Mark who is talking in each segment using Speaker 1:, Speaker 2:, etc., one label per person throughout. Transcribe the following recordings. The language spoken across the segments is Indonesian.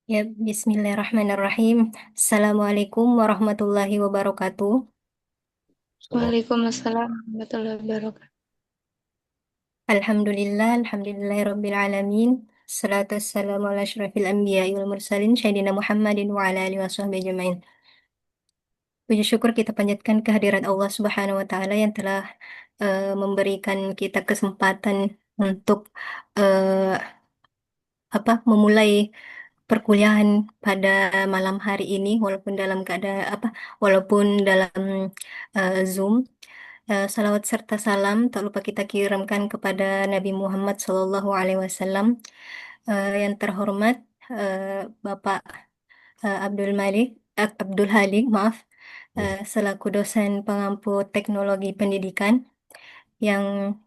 Speaker 1: Ya, bismillahirrahmanirrahim. Assalamualaikum warahmatullahi wabarakatuh.
Speaker 2: Waalaikumsalam warahmatullahi wabarakatuh.
Speaker 1: Alhamdulillahirabbil alamin. Salatu wassalamu ala asyrafil anbiya'i wal mursalin Sayyidina Muhammadin wa ala alihi washabbihi ajmain. Puji syukur kita panjatkan kehadiran Allah Subhanahu wa taala yang telah memberikan kita kesempatan untuk eh, memulai perkuliahan pada malam hari ini walaupun dalam Zoom. Salawat serta salam tak lupa kita kirimkan kepada Nabi Muhammad SAW. Yang terhormat Bapak Abdul Halik, maaf, selaku dosen pengampu teknologi pendidikan yang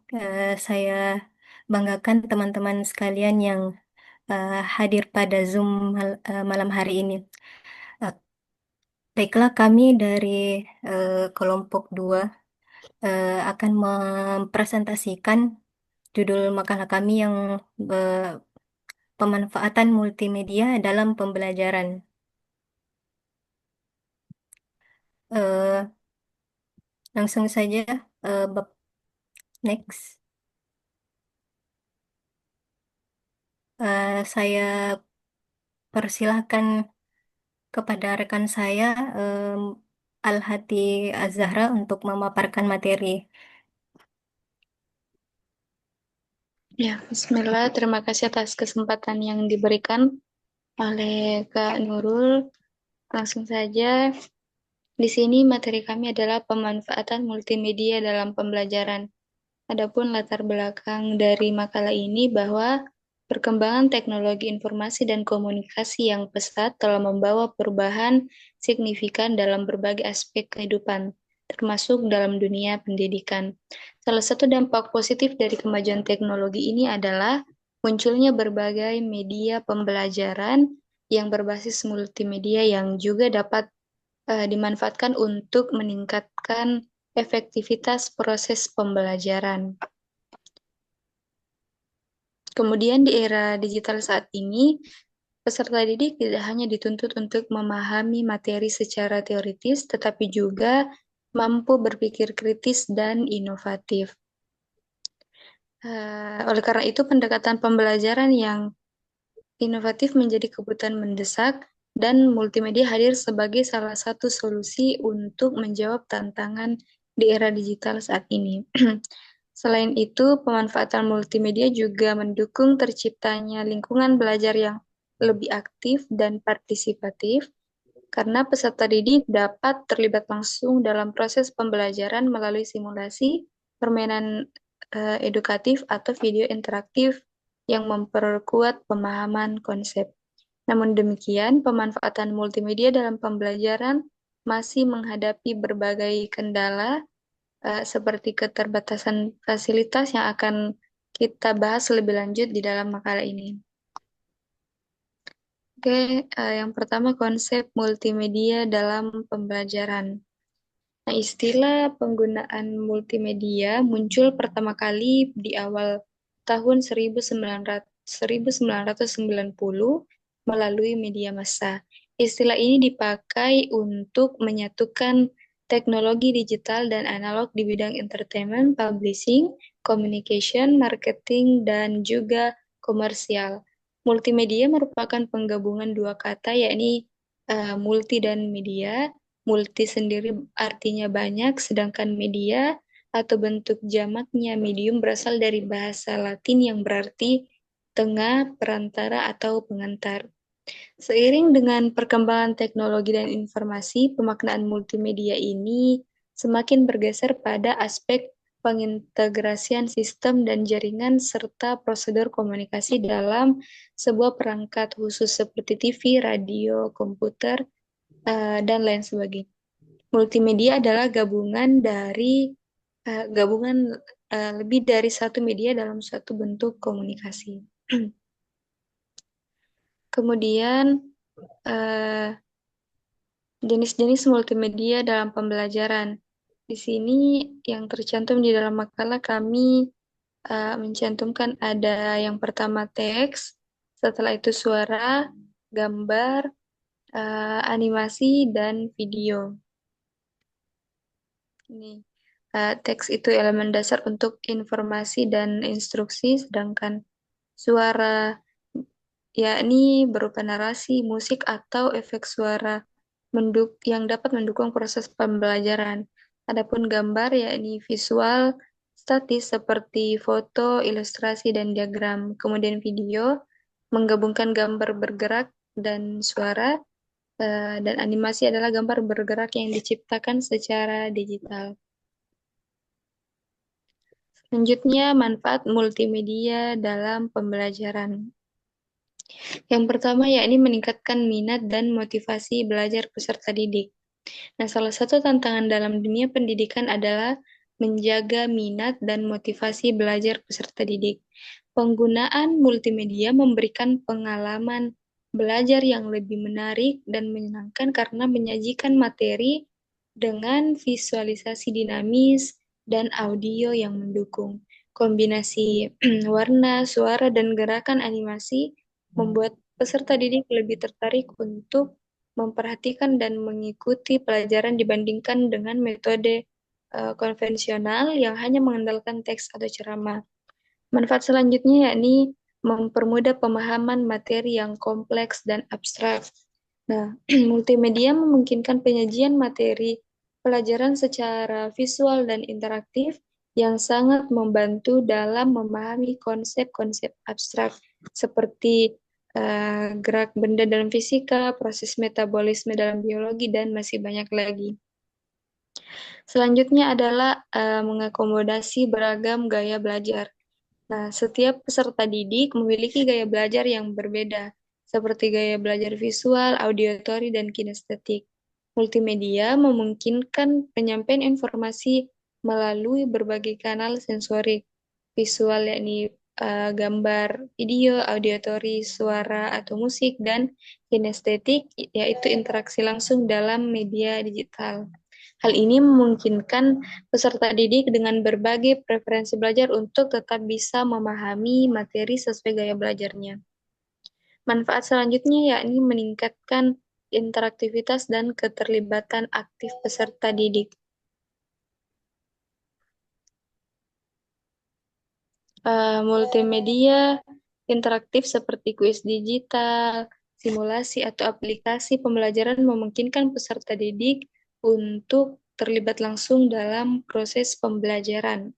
Speaker 1: saya banggakan teman-teman sekalian yang hadir pada Zoom malam hari ini. Eh, Baiklah, kami dari kelompok 2 akan mempresentasikan judul makalah kami yang eh, pemanfaatan multimedia dalam pembelajaran. Eh, Langsung saja, next. Saya persilahkan kepada rekan saya, Al-Hati Az-Zahra, untuk memaparkan materi.
Speaker 2: Ya, Bismillah. Terima kasih atas kesempatan yang diberikan oleh Kak Nurul. Langsung saja, di sini materi kami adalah pemanfaatan multimedia dalam pembelajaran. Adapun latar belakang dari makalah ini bahwa perkembangan teknologi informasi dan komunikasi yang pesat telah membawa perubahan signifikan dalam berbagai aspek kehidupan, termasuk dalam dunia pendidikan. Salah satu dampak positif dari kemajuan teknologi ini adalah munculnya berbagai media pembelajaran yang berbasis multimedia yang juga dapat dimanfaatkan untuk meningkatkan efektivitas proses pembelajaran. Kemudian di era digital saat ini, peserta didik tidak hanya dituntut untuk memahami materi secara teoritis, tetapi juga mampu berpikir kritis dan inovatif. Oleh karena itu, pendekatan pembelajaran yang inovatif menjadi kebutuhan mendesak dan multimedia hadir sebagai salah satu solusi untuk menjawab tantangan di era digital saat ini. Selain itu, pemanfaatan multimedia juga mendukung terciptanya lingkungan belajar yang lebih aktif dan partisipatif, karena peserta didik dapat terlibat langsung dalam proses pembelajaran melalui simulasi, permainan edukatif, atau video interaktif yang memperkuat pemahaman konsep. Namun demikian, pemanfaatan multimedia dalam pembelajaran masih menghadapi berbagai kendala, seperti keterbatasan fasilitas yang akan kita bahas lebih lanjut di dalam makalah ini. Oke, yang pertama konsep multimedia dalam pembelajaran. Nah, istilah penggunaan multimedia muncul pertama kali di awal tahun 1990 melalui media massa. Istilah ini dipakai untuk menyatukan teknologi digital dan analog di bidang entertainment, publishing, communication, marketing, dan juga komersial. Multimedia merupakan penggabungan dua kata, yakni multi dan media. Multi sendiri artinya banyak, sedangkan media atau bentuk jamaknya medium berasal dari bahasa Latin yang berarti tengah, perantara, atau pengantar. Seiring dengan perkembangan teknologi dan informasi, pemaknaan multimedia ini semakin bergeser pada aspek pengintegrasian sistem dan jaringan serta prosedur komunikasi dalam sebuah perangkat khusus seperti TV, radio, komputer, dan lain sebagainya. Multimedia adalah gabungan lebih dari satu media dalam suatu bentuk komunikasi. Kemudian eh, jenis-jenis multimedia dalam pembelajaran. Di sini yang tercantum di dalam makalah kami mencantumkan ada yang pertama teks, setelah itu suara, gambar, animasi, dan video. Ini teks itu elemen dasar untuk informasi dan instruksi, sedangkan suara yakni berupa narasi, musik, atau efek suara yang dapat mendukung proses pembelajaran. Adapun gambar yakni visual statis seperti foto, ilustrasi, dan diagram. Kemudian video menggabungkan gambar bergerak dan suara, dan animasi adalah gambar bergerak yang diciptakan secara digital. Selanjutnya, manfaat multimedia dalam pembelajaran. Yang pertama yakni meningkatkan minat dan motivasi belajar peserta didik. Nah, salah satu tantangan dalam dunia pendidikan adalah menjaga minat dan motivasi belajar peserta didik. Penggunaan multimedia memberikan pengalaman belajar yang lebih menarik dan menyenangkan karena menyajikan materi dengan visualisasi dinamis dan audio yang mendukung. Kombinasi warna, suara, dan gerakan animasi membuat peserta didik lebih tertarik untuk memperhatikan dan mengikuti pelajaran dibandingkan dengan metode konvensional yang hanya mengandalkan teks atau ceramah. Manfaat selanjutnya yakni mempermudah pemahaman materi yang kompleks dan abstrak. Nah, multimedia memungkinkan penyajian materi pelajaran secara visual dan interaktif yang sangat membantu dalam memahami konsep-konsep abstrak seperti gerak benda dalam fisika, proses metabolisme dalam biologi, dan masih banyak lagi. Selanjutnya adalah mengakomodasi beragam gaya belajar. Nah, setiap peserta didik memiliki gaya belajar yang berbeda, seperti gaya belajar visual, auditory, dan kinestetik. Multimedia memungkinkan penyampaian informasi melalui berbagai kanal sensorik, visual yakni gambar, video, auditory, suara atau musik, dan kinestetik yaitu interaksi langsung dalam media digital. Hal ini memungkinkan peserta didik dengan berbagai preferensi belajar untuk tetap bisa memahami materi sesuai gaya belajarnya. Manfaat selanjutnya yakni meningkatkan interaktivitas dan keterlibatan aktif peserta didik. Multimedia interaktif seperti kuis digital, simulasi, atau aplikasi pembelajaran memungkinkan peserta didik untuk terlibat langsung dalam proses pembelajaran.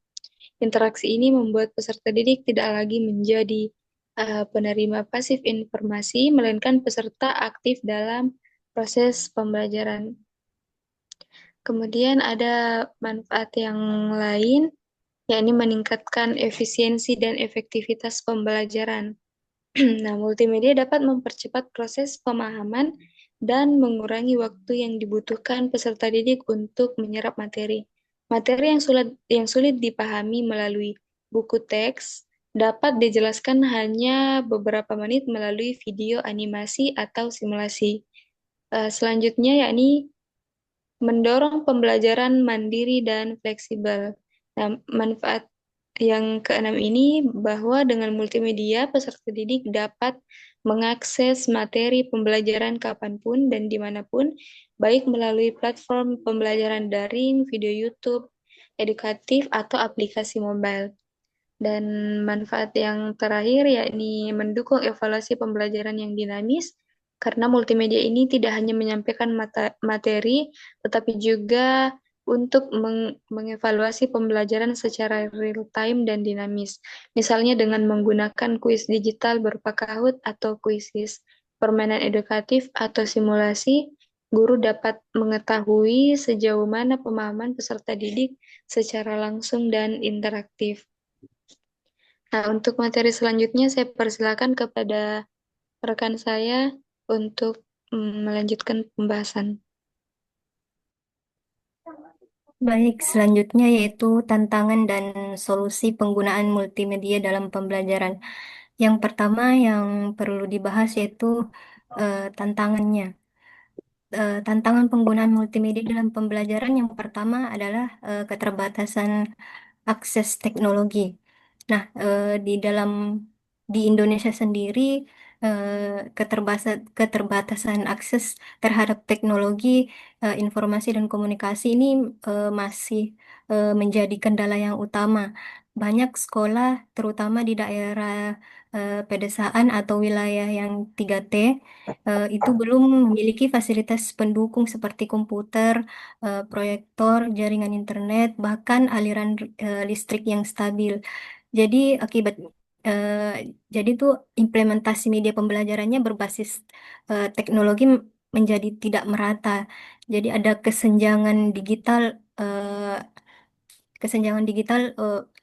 Speaker 2: Interaksi ini membuat peserta didik tidak lagi menjadi penerima pasif informasi, melainkan peserta aktif dalam proses pembelajaran. Kemudian ada manfaat yang lain, yakni meningkatkan efisiensi dan efektivitas pembelajaran. Nah, multimedia dapat mempercepat proses pemahaman dan mengurangi waktu yang dibutuhkan peserta didik untuk menyerap materi. Materi yang sulit dipahami melalui buku teks dapat dijelaskan hanya beberapa menit melalui video animasi atau simulasi. Selanjutnya yakni mendorong pembelajaran mandiri dan fleksibel. Nah, manfaat yang keenam ini bahwa dengan multimedia, peserta didik dapat mengakses materi pembelajaran kapanpun dan dimanapun, baik melalui platform pembelajaran daring, video YouTube, edukatif, atau aplikasi mobile. Dan manfaat yang terakhir yakni mendukung evaluasi pembelajaran yang dinamis, karena multimedia ini tidak hanya menyampaikan materi, tetapi juga untuk mengevaluasi pembelajaran secara real time dan dinamis. Misalnya dengan menggunakan kuis digital berupa Kahoot atau kuisis, permainan edukatif atau simulasi, guru dapat mengetahui sejauh mana pemahaman peserta didik secara langsung dan interaktif. Nah, untuk materi selanjutnya saya persilakan kepada rekan saya untuk melanjutkan pembahasan.
Speaker 1: Baik, selanjutnya yaitu tantangan dan solusi penggunaan multimedia dalam pembelajaran. Yang pertama yang perlu dibahas yaitu tantangannya. Tantangan penggunaan multimedia dalam pembelajaran yang pertama adalah keterbatasan akses teknologi. Nah, di Indonesia sendiri keterbatasan akses terhadap teknologi informasi dan komunikasi ini masih menjadi kendala yang utama. Banyak sekolah, terutama di daerah pedesaan atau wilayah yang 3T, itu belum memiliki fasilitas pendukung seperti komputer, proyektor, jaringan internet, bahkan aliran listrik yang stabil. Jadi akibat eh, jadi tuh implementasi media pembelajarannya berbasis teknologi menjadi tidak merata. Jadi ada eh, kesenjangan digital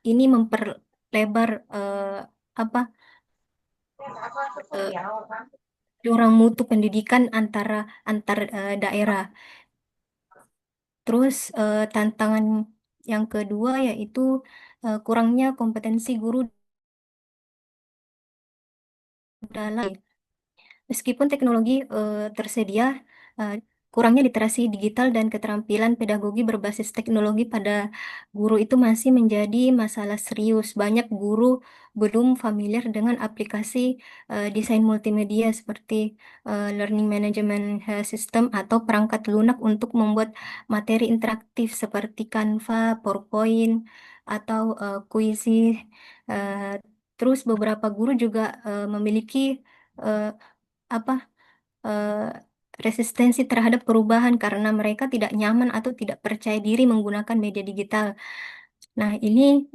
Speaker 1: ini memperlebar apa eh, jurang mutu pendidikan antar daerah. Terus tantangan yang kedua yaitu kurangnya kompetensi guru dalam. Meskipun teknologi tersedia, eh, kurangnya literasi digital dan keterampilan pedagogi berbasis teknologi pada guru itu masih menjadi masalah serius. Banyak guru belum familiar dengan aplikasi desain multimedia seperti Learning Management System atau perangkat lunak untuk membuat materi interaktif seperti Canva, PowerPoint, atau Quizy. Eh, Terus beberapa guru juga memiliki eh, apa eh, resistensi terhadap perubahan karena mereka tidak nyaman atau tidak percaya diri menggunakan media digital. Nah, ini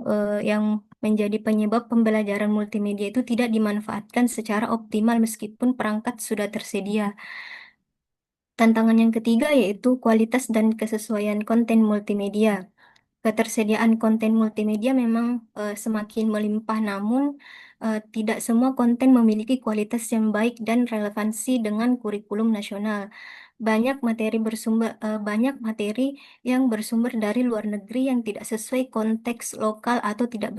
Speaker 1: yang menjadi penyebab pembelajaran multimedia itu tidak dimanfaatkan secara optimal meskipun perangkat sudah tersedia. Tantangan yang ketiga yaitu kualitas dan kesesuaian konten multimedia. Ketersediaan konten multimedia memang semakin melimpah, namun tidak semua konten memiliki kualitas yang baik dan relevansi dengan kurikulum nasional. Banyak materi yang bersumber dari luar negeri yang tidak sesuai konteks lokal atau tidak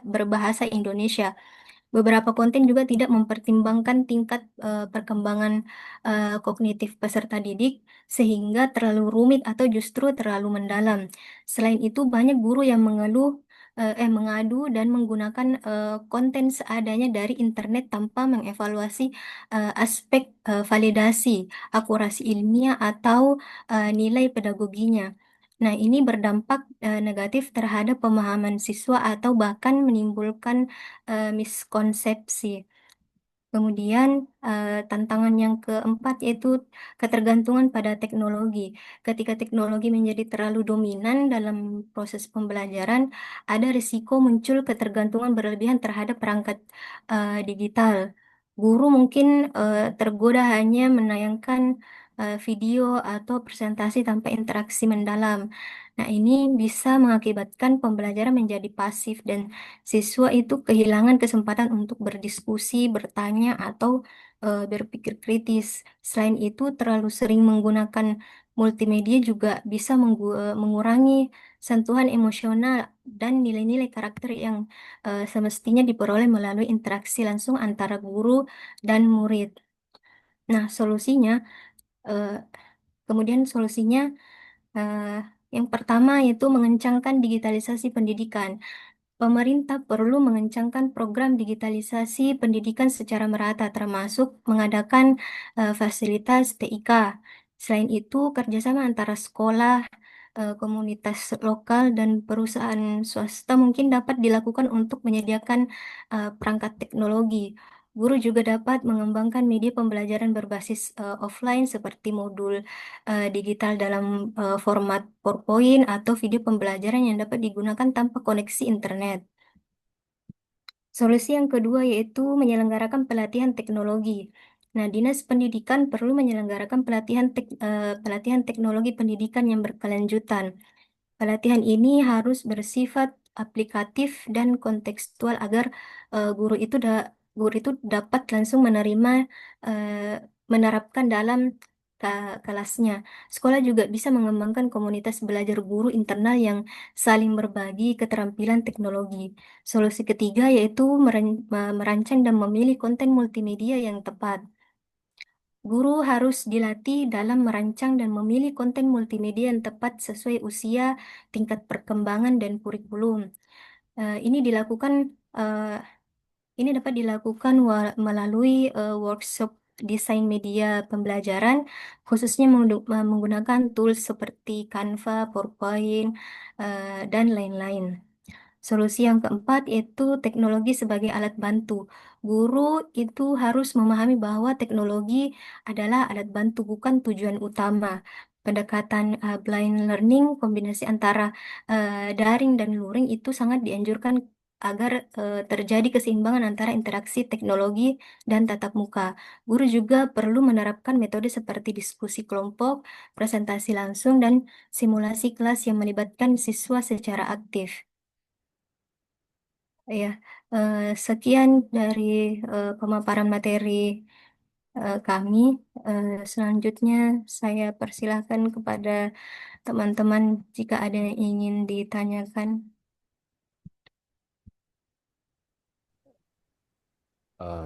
Speaker 1: berbahasa Indonesia. Beberapa konten juga tidak mempertimbangkan tingkat perkembangan kognitif peserta didik sehingga terlalu rumit atau justru terlalu mendalam. Selain itu, banyak guru yang mengadu dan menggunakan konten seadanya dari internet tanpa mengevaluasi aspek validasi, akurasi ilmiah atau nilai pedagoginya. Nah, ini berdampak negatif terhadap pemahaman siswa atau bahkan menimbulkan miskonsepsi. Kemudian, tantangan yang keempat yaitu ketergantungan pada teknologi. Ketika teknologi menjadi terlalu dominan dalam proses pembelajaran, ada risiko muncul ketergantungan berlebihan terhadap perangkat digital. Guru mungkin tergoda hanya menayangkan video atau presentasi tanpa interaksi mendalam. Nah, ini bisa mengakibatkan pembelajaran menjadi pasif dan siswa itu kehilangan kesempatan untuk berdiskusi, bertanya, atau berpikir kritis. Selain itu, terlalu sering menggunakan multimedia juga bisa mengurangi sentuhan emosional dan nilai-nilai karakter yang semestinya diperoleh melalui interaksi langsung antara guru dan murid. Nah, eh, solusinya eh, yang pertama yaitu mengencangkan digitalisasi pendidikan. Pemerintah perlu mengencangkan program digitalisasi pendidikan secara merata, termasuk mengadakan fasilitas TIK. Selain itu, kerjasama antara sekolah, komunitas lokal, dan perusahaan swasta mungkin dapat dilakukan untuk menyediakan perangkat teknologi. Guru juga dapat mengembangkan media pembelajaran berbasis offline seperti modul digital dalam format PowerPoint atau video pembelajaran yang dapat digunakan tanpa koneksi internet. Solusi yang kedua yaitu menyelenggarakan pelatihan teknologi. Nah, Dinas Pendidikan perlu menyelenggarakan pelatihan teknologi pendidikan yang berkelanjutan. Pelatihan ini harus bersifat aplikatif dan kontekstual agar eh, guru itu da- guru itu dapat langsung menerapkan dalam kelasnya. Sekolah juga bisa mengembangkan komunitas belajar guru internal yang saling berbagi keterampilan teknologi. Solusi ketiga yaitu merancang dan memilih konten multimedia yang tepat. Guru harus dilatih dalam merancang dan memilih konten multimedia yang tepat sesuai usia, tingkat perkembangan, dan kurikulum. Ini dilakukan Ini dapat dilakukan melalui workshop desain media pembelajaran, khususnya menggunakan tools seperti Canva, PowerPoint, dan lain-lain. Solusi yang keempat yaitu teknologi sebagai alat bantu. Guru itu harus memahami bahwa teknologi adalah alat bantu, bukan tujuan utama. Pendekatan blind learning, kombinasi antara daring dan luring itu sangat dianjurkan agar terjadi keseimbangan antara interaksi teknologi dan tatap muka. Guru juga perlu menerapkan metode seperti diskusi kelompok, presentasi langsung, dan simulasi kelas yang melibatkan siswa secara aktif. Ya, sekian dari pemaparan materi kami. Selanjutnya, saya persilahkan kepada teman-teman jika ada yang ingin ditanyakan.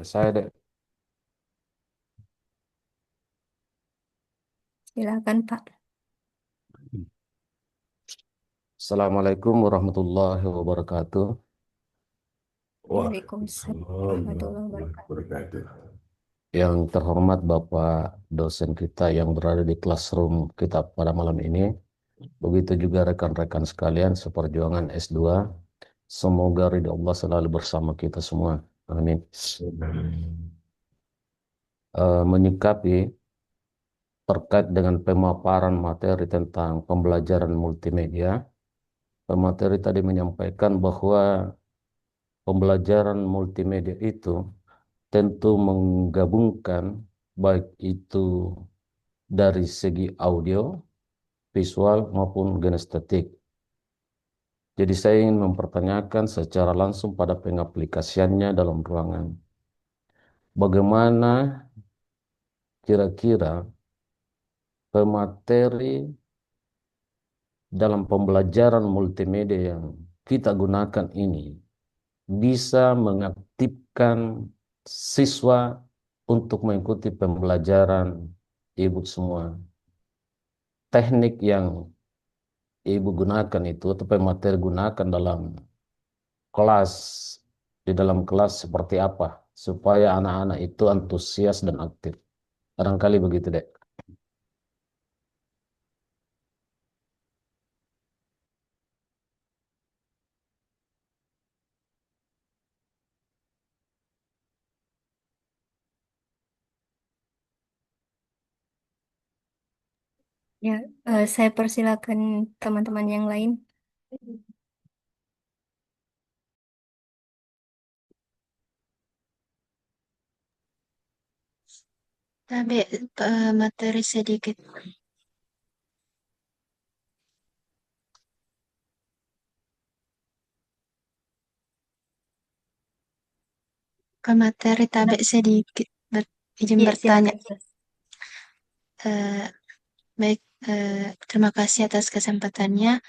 Speaker 3: Saya deh.
Speaker 1: Silakan, Pak.
Speaker 3: Assalamualaikum warahmatullahi wabarakatuh.
Speaker 1: Waalaikumsalam
Speaker 3: Waalaikumsalam
Speaker 1: warahmatullahi
Speaker 3: warahmatullahi
Speaker 1: wabarakatuh.
Speaker 3: wabarakatuh. Yang terhormat Bapak dosen kita yang berada di classroom kita pada malam ini, begitu juga rekan-rekan sekalian seperjuangan S2. Semoga ridha Allah selalu bersama kita semua. Amin. Menyikapi terkait dengan pemaparan materi tentang pembelajaran multimedia, pemateri tadi menyampaikan bahwa pembelajaran multimedia itu tentu menggabungkan baik itu dari segi audio, visual maupun kinestetik. Jadi saya ingin mempertanyakan secara langsung pada pengaplikasiannya dalam ruangan. Bagaimana kira-kira pemateri dalam pembelajaran multimedia yang kita gunakan ini bisa mengaktifkan siswa untuk mengikuti pembelajaran ibu semua. Teknik yang ibu gunakan itu atau pemateri gunakan dalam kelas, di dalam kelas seperti apa supaya anak-anak itu antusias dan aktif. Barangkali begitu, Dek.
Speaker 1: Ya, saya persilakan teman-teman yang lain.
Speaker 4: Tapi materi sedikit ke materi tapi sedikit izin
Speaker 1: Iya,
Speaker 4: bertanya.
Speaker 1: silakan.
Speaker 4: Eh, baik, terima kasih atas kesempatannya.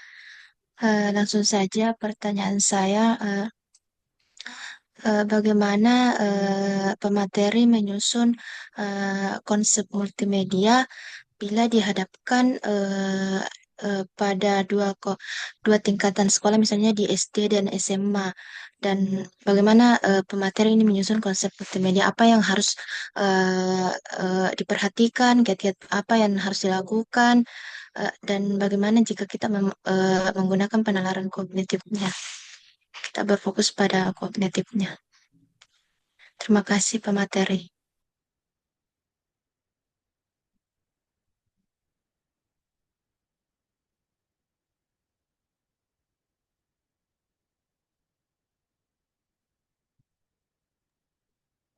Speaker 4: Langsung saja pertanyaan saya, bagaimana pemateri menyusun konsep multimedia bila dihadapkan pada dua tingkatan sekolah, misalnya di SD dan SMA, dan bagaimana pemateri ini menyusun konsep multimedia, apa yang harus eh, diperhatikan, kiat-kiat apa yang harus dilakukan, dan bagaimana jika kita menggunakan penalaran kognitifnya, kita berfokus pada kognitifnya. Terima kasih pemateri.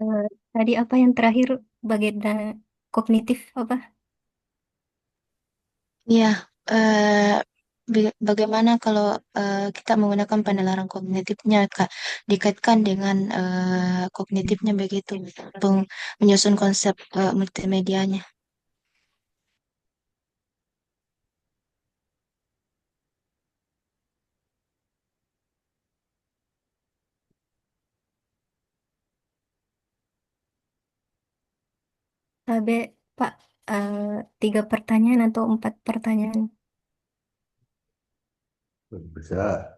Speaker 1: Eh, Tadi apa yang terakhir bagian kognitif apa?
Speaker 4: Iya, eh, bagaimana kalau kita menggunakan penalaran kognitifnya, Kak, dikaitkan dengan kognitifnya begitu, menyusun konsep multimedianya.
Speaker 1: Tabe, Pak, eh, 3 pertanyaan atau 4 pertanyaan?
Speaker 5: Bisa.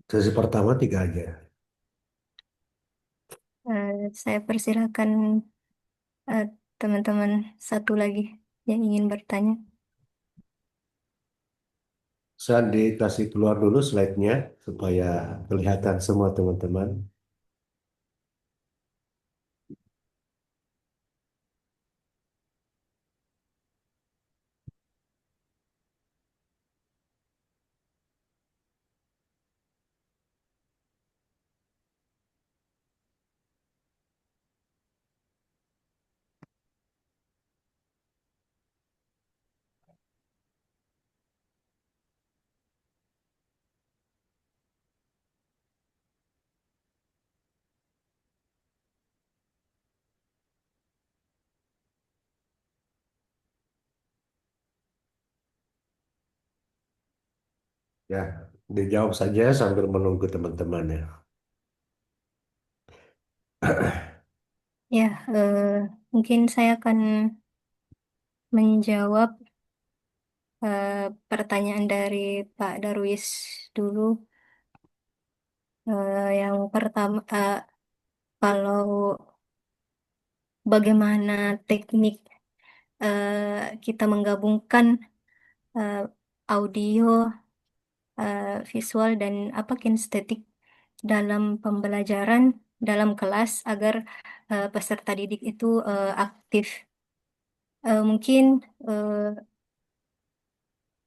Speaker 5: Sesi pertama tiga aja.
Speaker 1: Saya persilakan eh, teman-teman satu lagi yang ingin bertanya.
Speaker 5: Saya dikasih keluar dulu slide-nya supaya kelihatan semua teman-teman. Ya, dijawab saja sambil menunggu teman-teman ya.
Speaker 1: Ya, mungkin saya akan menjawab eh, pertanyaan dari Pak Darwis dulu. Yang pertama, kalau bagaimana teknik kita menggabungkan eh, audio, visual, dan apa kinestetik dalam pembelajaran dalam kelas agar peserta didik itu aktif. Mungkin eh,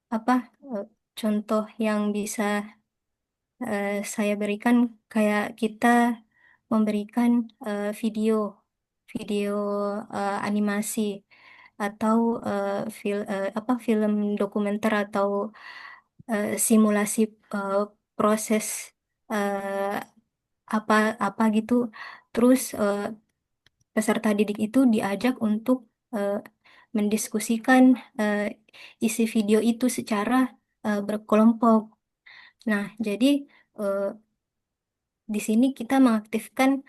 Speaker 1: apa contoh yang bisa saya berikan kayak kita memberikan video video animasi atau apa film dokumenter atau simulasi eh, proses eh, apa apa gitu. Terus peserta didik itu diajak untuk eh, mendiskusikan eh, isi video itu secara berkelompok. Nah, jadi eh, di sini kita mengaktifkan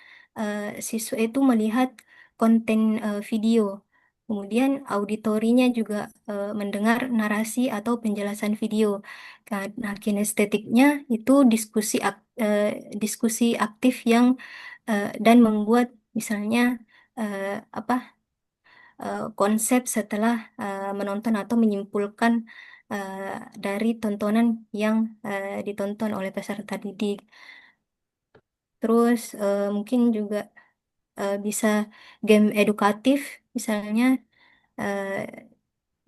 Speaker 1: siswa itu melihat konten video. Kemudian auditorinya juga mendengar narasi atau penjelasan video. Nah, kinestetiknya itu diskusi aktif yang dan membuat misalnya apa konsep setelah menonton atau menyimpulkan dari tontonan yang ditonton oleh peserta didik. Terus mungkin juga bisa game edukatif, misalnya eh,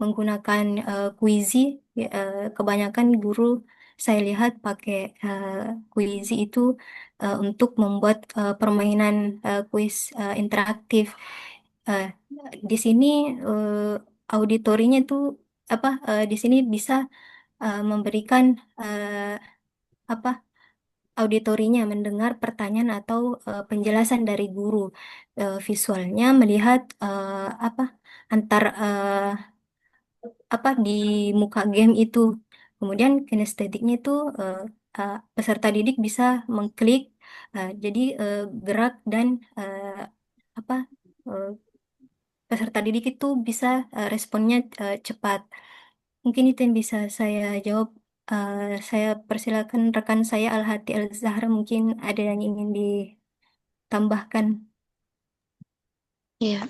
Speaker 1: menggunakan Quizy. Kebanyakan guru saya lihat pakai Quizy itu untuk membuat permainan kuis interaktif. Eh, di sini auditorinya itu apa? Di sini bisa memberikan apa? Auditorinya mendengar pertanyaan atau penjelasan dari guru. Visualnya melihat apa? Antar apa di muka game itu. Kemudian kinestetiknya itu peserta didik bisa mengklik, jadi gerak dan apa eh, peserta didik itu bisa responnya cepat. Mungkin itu yang bisa saya jawab. Saya persilakan rekan saya Al-Hati Al-Zahra, mungkin ada yang ingin ditambahkan.
Speaker 2: Ya,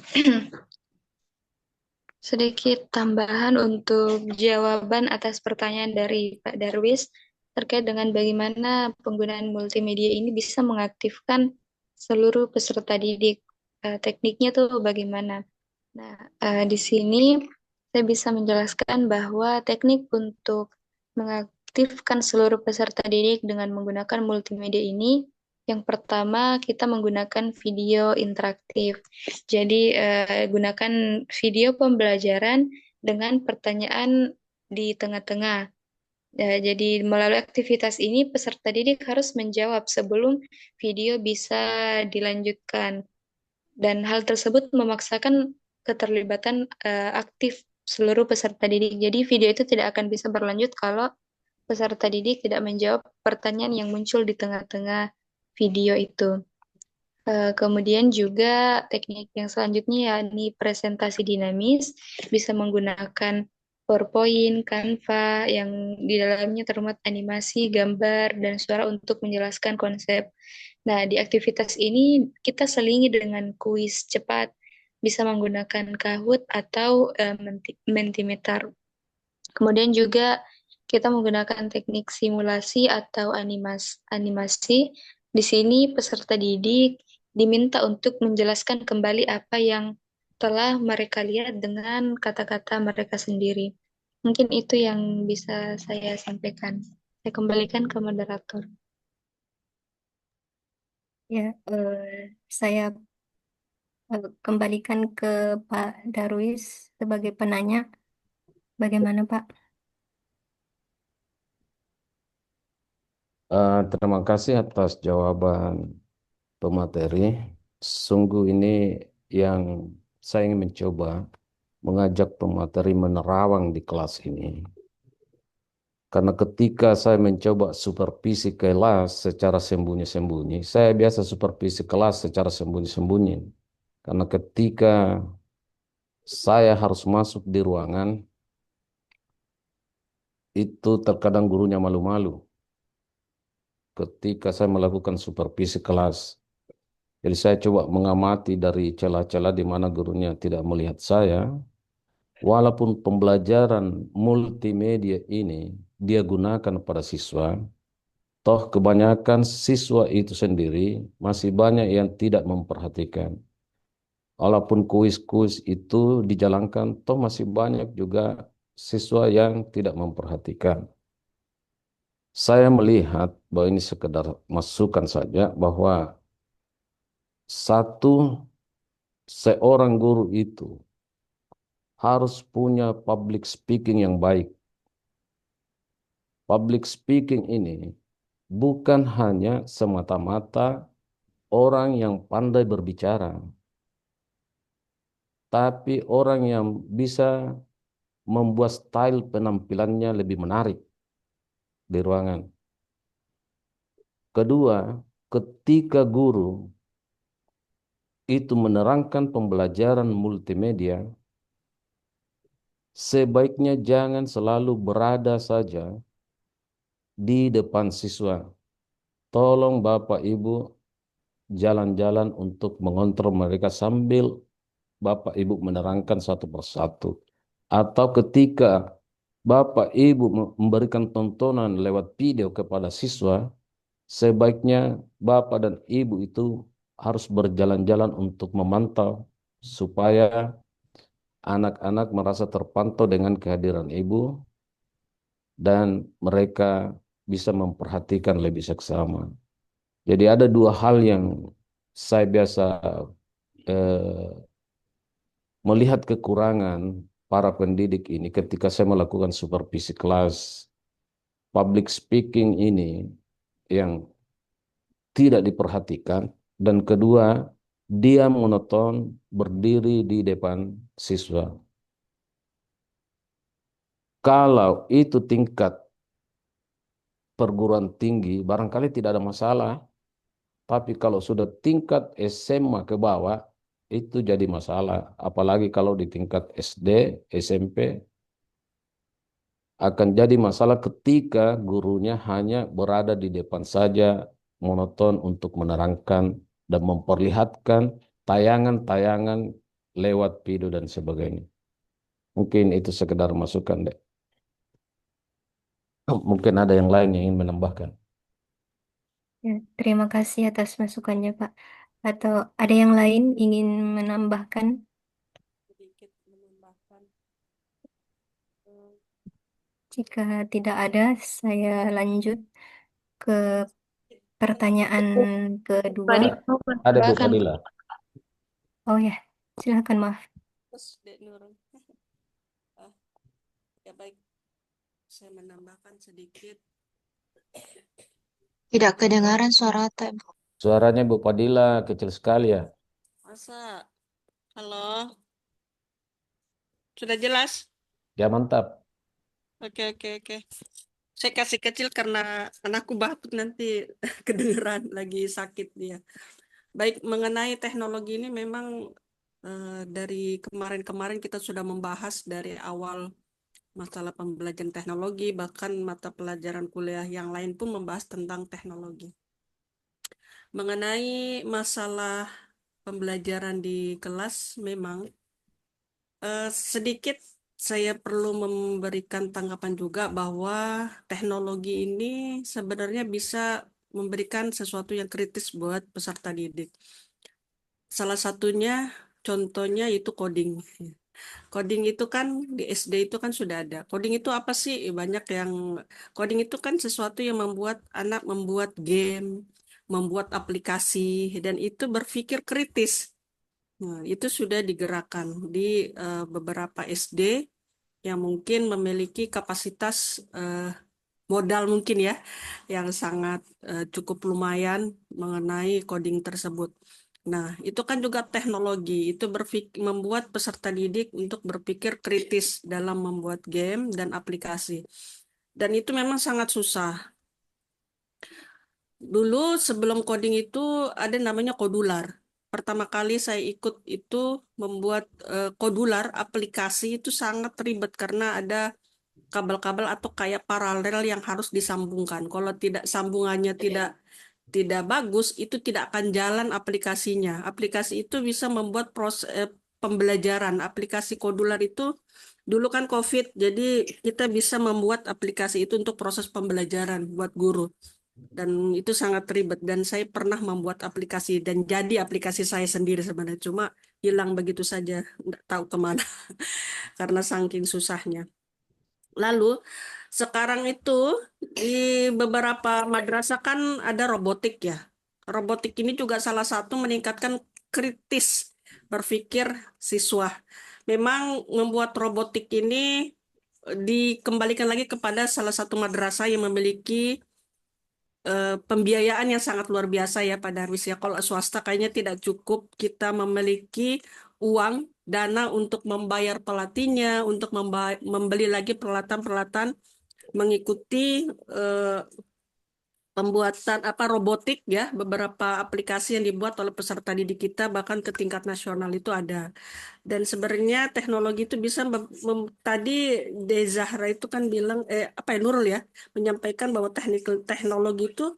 Speaker 2: sedikit tambahan untuk jawaban atas pertanyaan dari Pak Darwis terkait dengan bagaimana penggunaan multimedia ini bisa mengaktifkan seluruh peserta didik. Tekniknya tuh bagaimana? Nah, di sini saya bisa menjelaskan bahwa teknik untuk mengaktifkan seluruh peserta didik dengan menggunakan multimedia ini, yang pertama kita menggunakan video interaktif. Jadi, gunakan video pembelajaran dengan pertanyaan di tengah-tengah. Jadi, melalui aktivitas ini, peserta didik harus menjawab sebelum video bisa dilanjutkan. Dan hal tersebut memaksakan keterlibatan aktif seluruh peserta didik. Jadi video itu tidak akan bisa berlanjut kalau peserta didik tidak menjawab pertanyaan yang muncul di tengah-tengah video itu. Kemudian juga teknik yang selanjutnya yakni presentasi dinamis, bisa menggunakan PowerPoint, Canva yang di dalamnya termuat animasi, gambar, dan suara untuk menjelaskan konsep. Nah, di aktivitas ini kita selingi dengan kuis cepat, bisa menggunakan Kahoot atau Mentimeter. Kemudian juga kita menggunakan teknik simulasi atau animasi. Di sini peserta didik diminta untuk menjelaskan kembali apa yang telah mereka lihat dengan kata-kata mereka sendiri. Mungkin itu yang bisa saya sampaikan. Saya kembalikan ke moderator.
Speaker 1: Ya, saya kembalikan ke Pak Darwis sebagai penanya. Bagaimana, Pak?
Speaker 3: Terima kasih atas jawaban pemateri. Sungguh ini yang saya ingin mencoba mengajak pemateri menerawang di kelas ini. Karena ketika saya mencoba supervisi kelas secara sembunyi-sembunyi, saya biasa supervisi kelas secara sembunyi-sembunyi. Karena ketika saya harus masuk di ruangan, itu terkadang gurunya malu-malu ketika saya melakukan supervisi kelas. Jadi saya coba mengamati dari celah-celah di mana gurunya tidak melihat saya. Walaupun pembelajaran multimedia ini dia gunakan pada siswa, toh kebanyakan siswa itu sendiri masih banyak yang tidak memperhatikan. Walaupun kuis-kuis itu dijalankan, toh masih banyak juga siswa yang tidak memperhatikan. Saya melihat bahwa ini sekedar masukan saja bahwa satu, seorang guru itu harus punya public speaking yang baik. Public speaking ini bukan hanya semata-mata orang yang pandai berbicara, tapi orang yang bisa membuat style penampilannya lebih menarik di ruangan. Kedua, ketika guru itu menerangkan pembelajaran multimedia, sebaiknya jangan selalu berada saja di depan siswa. Tolong Bapak Ibu jalan-jalan untuk mengontrol mereka sambil Bapak Ibu menerangkan satu persatu. Atau ketika Bapak Ibu memberikan tontonan lewat video kepada siswa, sebaiknya Bapak dan Ibu itu harus berjalan-jalan untuk memantau supaya anak-anak merasa terpantau dengan kehadiran Ibu dan mereka bisa memperhatikan lebih seksama. Jadi ada dua hal yang saya biasa eh, melihat kekurangan para pendidik ini ketika saya melakukan supervisi kelas. Public speaking ini yang tidak diperhatikan, dan kedua, dia monoton berdiri di depan siswa. Kalau itu tingkat perguruan tinggi, barangkali tidak ada masalah. Tapi kalau sudah tingkat SMA ke bawah, itu jadi masalah. Apalagi kalau di tingkat SD, SMP, akan jadi masalah ketika gurunya hanya berada di depan saja, monoton untuk menerangkan dan memperlihatkan tayangan-tayangan lewat video dan sebagainya. Mungkin itu sekedar masukan deh. Mungkin ada yang lain yang ingin menambahkan.
Speaker 1: Ya, terima kasih atas masukannya, Pak. Atau ada yang lain ingin menambahkan?
Speaker 6: Sedikit menambahkan.
Speaker 1: Jika tidak ada, saya lanjut ke pertanyaan kedua.
Speaker 2: Tadi mau
Speaker 3: Ada Bu
Speaker 2: menambahkan.
Speaker 3: Fadila.
Speaker 1: Oh ya, silakan, maaf.
Speaker 6: Terus Dek Nurul. Ah, ya baik, saya menambahkan sedikit.
Speaker 4: Tidak kedengaran suara Ate, Bu.
Speaker 3: Suaranya Bu Fadila kecil sekali ya.
Speaker 6: Masa, halo, sudah jelas?
Speaker 3: Ya mantap.
Speaker 6: Oke. Saya kasih kecil karena anakku batuk nanti kedengeran lagi sakit dia. Baik, mengenai teknologi ini memang dari kemarin-kemarin kita sudah membahas dari awal masalah pembelajaran teknologi, bahkan mata pelajaran kuliah yang lain pun membahas tentang teknologi. Mengenai masalah pembelajaran di kelas, memang sedikit saya perlu memberikan tanggapan juga bahwa teknologi ini sebenarnya bisa memberikan sesuatu yang kritis buat peserta didik. Salah satunya, contohnya itu coding. Coding itu kan di SD itu kan sudah ada. Coding itu apa sih? Banyak yang coding itu kan sesuatu yang membuat anak membuat game, membuat aplikasi, dan itu berpikir kritis. Nah, itu sudah digerakkan di beberapa SD yang mungkin memiliki kapasitas modal mungkin ya, yang sangat cukup lumayan mengenai coding tersebut. Nah, itu kan juga teknologi, itu membuat peserta didik untuk berpikir kritis dalam membuat game dan aplikasi. Dan itu memang sangat susah. Dulu sebelum coding itu ada namanya kodular. Pertama kali saya ikut itu membuat kodular aplikasi itu sangat ribet karena ada kabel-kabel atau kayak paralel yang harus disambungkan. Kalau tidak sambungannya tidak bagus, itu tidak akan jalan aplikasinya. Aplikasi itu bisa membuat proses pembelajaran. Aplikasi kodular itu dulu kan COVID, jadi kita bisa membuat aplikasi itu untuk proses pembelajaran buat guru. Dan itu sangat ribet. Dan saya pernah membuat aplikasi dan jadi aplikasi saya sendiri sebenarnya. Cuma hilang begitu saja, nggak tahu kemana karena saking susahnya. Lalu sekarang itu di beberapa madrasah kan ada robotik ya. Robotik ini juga salah satu meningkatkan kritis berpikir siswa. Memang membuat robotik ini dikembalikan lagi kepada salah satu madrasah yang memiliki pembiayaan yang sangat luar biasa ya Pak Darwis ya. Kalau swasta kayaknya tidak cukup kita memiliki uang dana untuk membayar pelatihnya, untuk membeli lagi peralatan-peralatan mengikuti eh, pembuatan apa robotik ya, beberapa aplikasi yang dibuat oleh peserta didik kita bahkan ke tingkat nasional itu ada. Dan sebenarnya teknologi itu bisa tadi Zahra itu kan bilang apa ya Nurul ya menyampaikan bahwa teknologi itu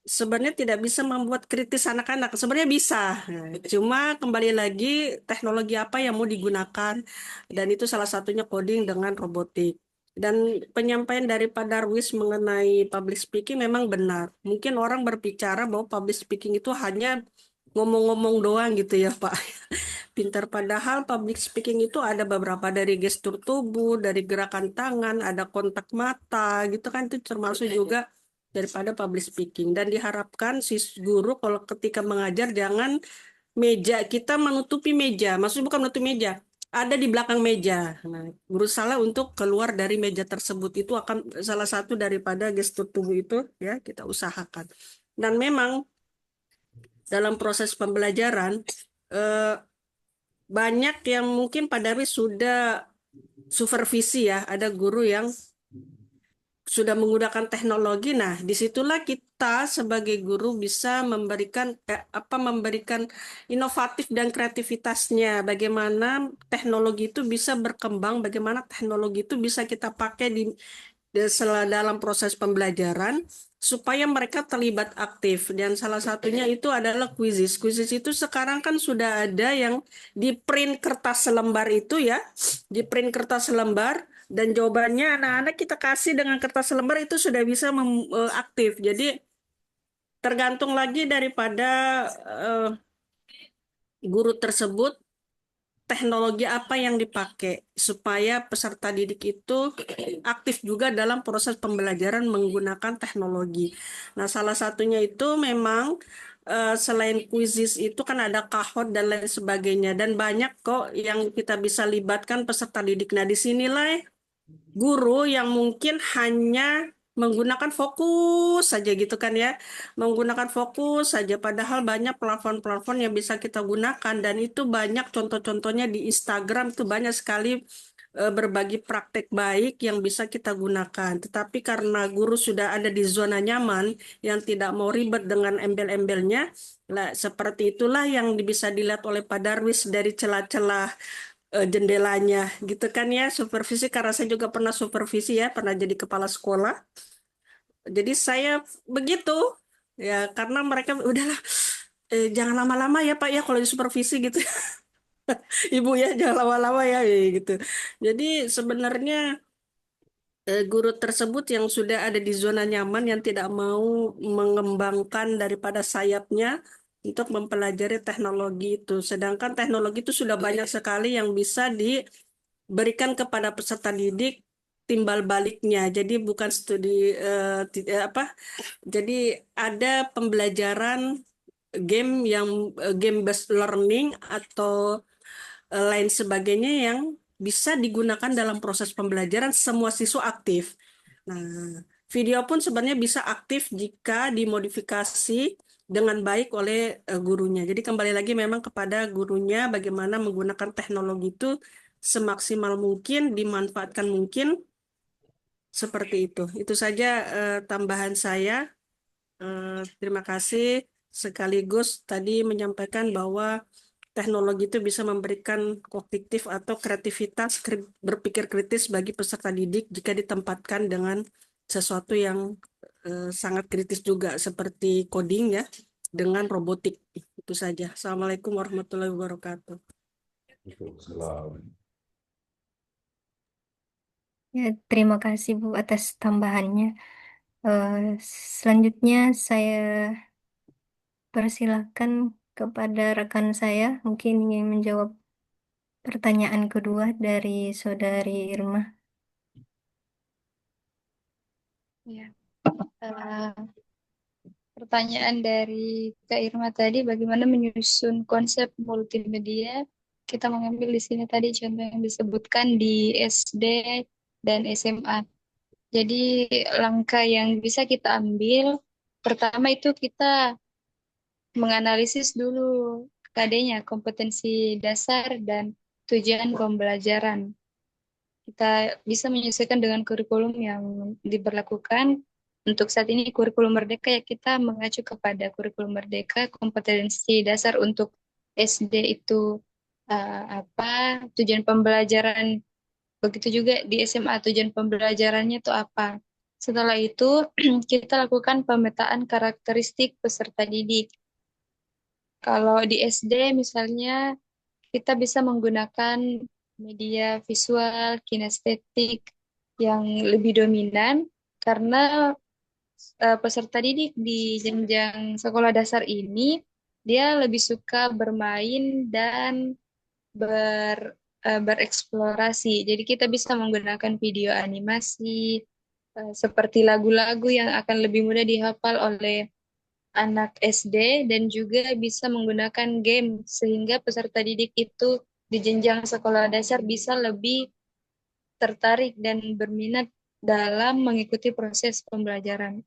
Speaker 6: sebenarnya tidak bisa membuat kritis anak-anak. Sebenarnya bisa. Nah, cuma kembali lagi teknologi apa yang mau digunakan dan itu salah satunya coding dengan robotik. Dan penyampaian dari Pak Darwis mengenai public speaking memang benar. Mungkin orang berbicara bahwa public speaking itu hanya ngomong-ngomong doang gitu ya Pak. Pintar padahal public speaking itu ada beberapa dari gestur tubuh, dari gerakan tangan, ada kontak mata gitu kan itu termasuk juga daripada public speaking dan diharapkan si guru kalau ketika mengajar jangan meja kita menutupi meja, maksudnya bukan menutupi meja, ada di belakang meja. Nah, berusaha untuk keluar dari meja tersebut itu akan salah satu daripada gestur tubuh itu ya kita usahakan. Dan memang dalam proses pembelajaran eh, banyak yang mungkin Pak Darwis sudah supervisi ya, ada guru yang sudah menggunakan teknologi. Nah, disitulah kita sebagai guru bisa memberikan inovatif dan kreativitasnya. Bagaimana teknologi itu bisa berkembang, bagaimana teknologi itu bisa kita pakai dalam proses pembelajaran supaya mereka terlibat aktif dan salah satunya itu adalah kuisis. Kuisis itu sekarang kan sudah ada yang di print kertas selembar itu ya, di print kertas selembar dan jawabannya anak-anak kita kasih dengan kertas selembar itu sudah bisa aktif. Jadi tergantung lagi daripada eh, guru tersebut teknologi apa yang dipakai supaya peserta didik itu aktif juga dalam proses pembelajaran menggunakan teknologi. Nah, salah satunya itu memang selain kuisis itu kan ada kahot dan lain sebagainya dan banyak kok yang kita bisa libatkan peserta didik. Nah, disinilah guru yang mungkin hanya menggunakan fokus saja gitu kan ya, menggunakan fokus saja padahal banyak platform-platform yang bisa kita gunakan dan itu banyak contoh-contohnya di Instagram itu banyak sekali berbagi praktek baik yang bisa kita gunakan. Tetapi karena guru sudah ada di zona nyaman yang tidak mau ribet dengan embel-embelnya, lah seperti itulah yang bisa dilihat oleh Pak Darwis dari celah-celah jendelanya gitu kan ya supervisi karena saya juga pernah supervisi ya pernah jadi kepala sekolah jadi saya begitu Ya, karena mereka udahlah, jangan lama-lama ya Pak ya kalau di supervisi gitu. Ibu ya, jangan lama-lama ya gitu. Jadi sebenarnya guru tersebut yang sudah ada di zona nyaman yang tidak mau mengembangkan daripada sayapnya untuk mempelajari teknologi itu. Sedangkan teknologi itu sudah banyak sekali yang bisa diberikan kepada peserta didik timbal baliknya. Jadi bukan studi apa? Jadi ada pembelajaran game yang game based learning atau lain sebagainya yang bisa digunakan dalam proses pembelajaran semua siswa aktif. Nah, video pun sebenarnya bisa aktif jika dimodifikasi dengan baik oleh gurunya. Jadi kembali lagi memang kepada gurunya bagaimana menggunakan teknologi itu semaksimal mungkin, dimanfaatkan mungkin seperti itu. Itu saja tambahan saya. Terima kasih. Sekaligus tadi menyampaikan bahwa teknologi itu bisa memberikan kognitif atau kreativitas berpikir kritis bagi peserta didik jika ditempatkan dengan sesuatu yang sangat kritis juga seperti coding ya dengan robotik. Itu saja. Assalamualaikum warahmatullahi wabarakatuh.
Speaker 1: Ya, terima kasih Bu atas tambahannya. Eh, Selanjutnya saya persilahkan kepada rekan saya mungkin ingin menjawab pertanyaan kedua dari Saudari Irma.
Speaker 2: Ya. Eh, Pertanyaan dari Kak Irma tadi, bagaimana menyusun konsep multimedia? Kita mengambil di sini tadi contoh yang disebutkan di SD dan SMA. Jadi langkah yang bisa kita ambil, pertama itu kita menganalisis dulu KD-nya, kompetensi dasar dan tujuan pembelajaran. Kita bisa menyesuaikan dengan kurikulum yang diberlakukan. Untuk saat ini kurikulum Merdeka ya kita mengacu kepada kurikulum Merdeka, kompetensi dasar untuk SD itu apa, tujuan pembelajaran, begitu juga di SMA tujuan pembelajarannya itu apa. Setelah itu kita lakukan pemetaan karakteristik peserta didik. Kalau di SD misalnya kita bisa menggunakan media visual, kinestetik yang lebih dominan karena peserta didik di jenjang sekolah dasar ini dia lebih suka bermain dan ber bereksplorasi. Jadi kita bisa menggunakan video animasi seperti lagu-lagu yang akan lebih mudah dihafal oleh anak SD dan juga bisa menggunakan game sehingga peserta didik itu di jenjang sekolah dasar bisa lebih tertarik dan berminat dalam mengikuti proses pembelajaran.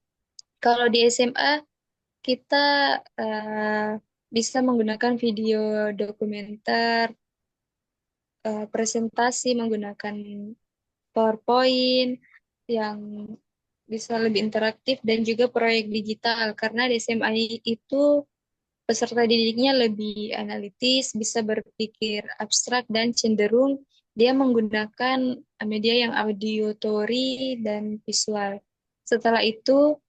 Speaker 2: Kalau di SMA kita eh, bisa menggunakan video dokumenter, presentasi menggunakan PowerPoint yang bisa lebih interaktif dan juga proyek digital karena di SMA itu peserta didiknya lebih analitis, bisa berpikir abstrak dan cenderung dia menggunakan media yang auditory dan visual. Setelah itu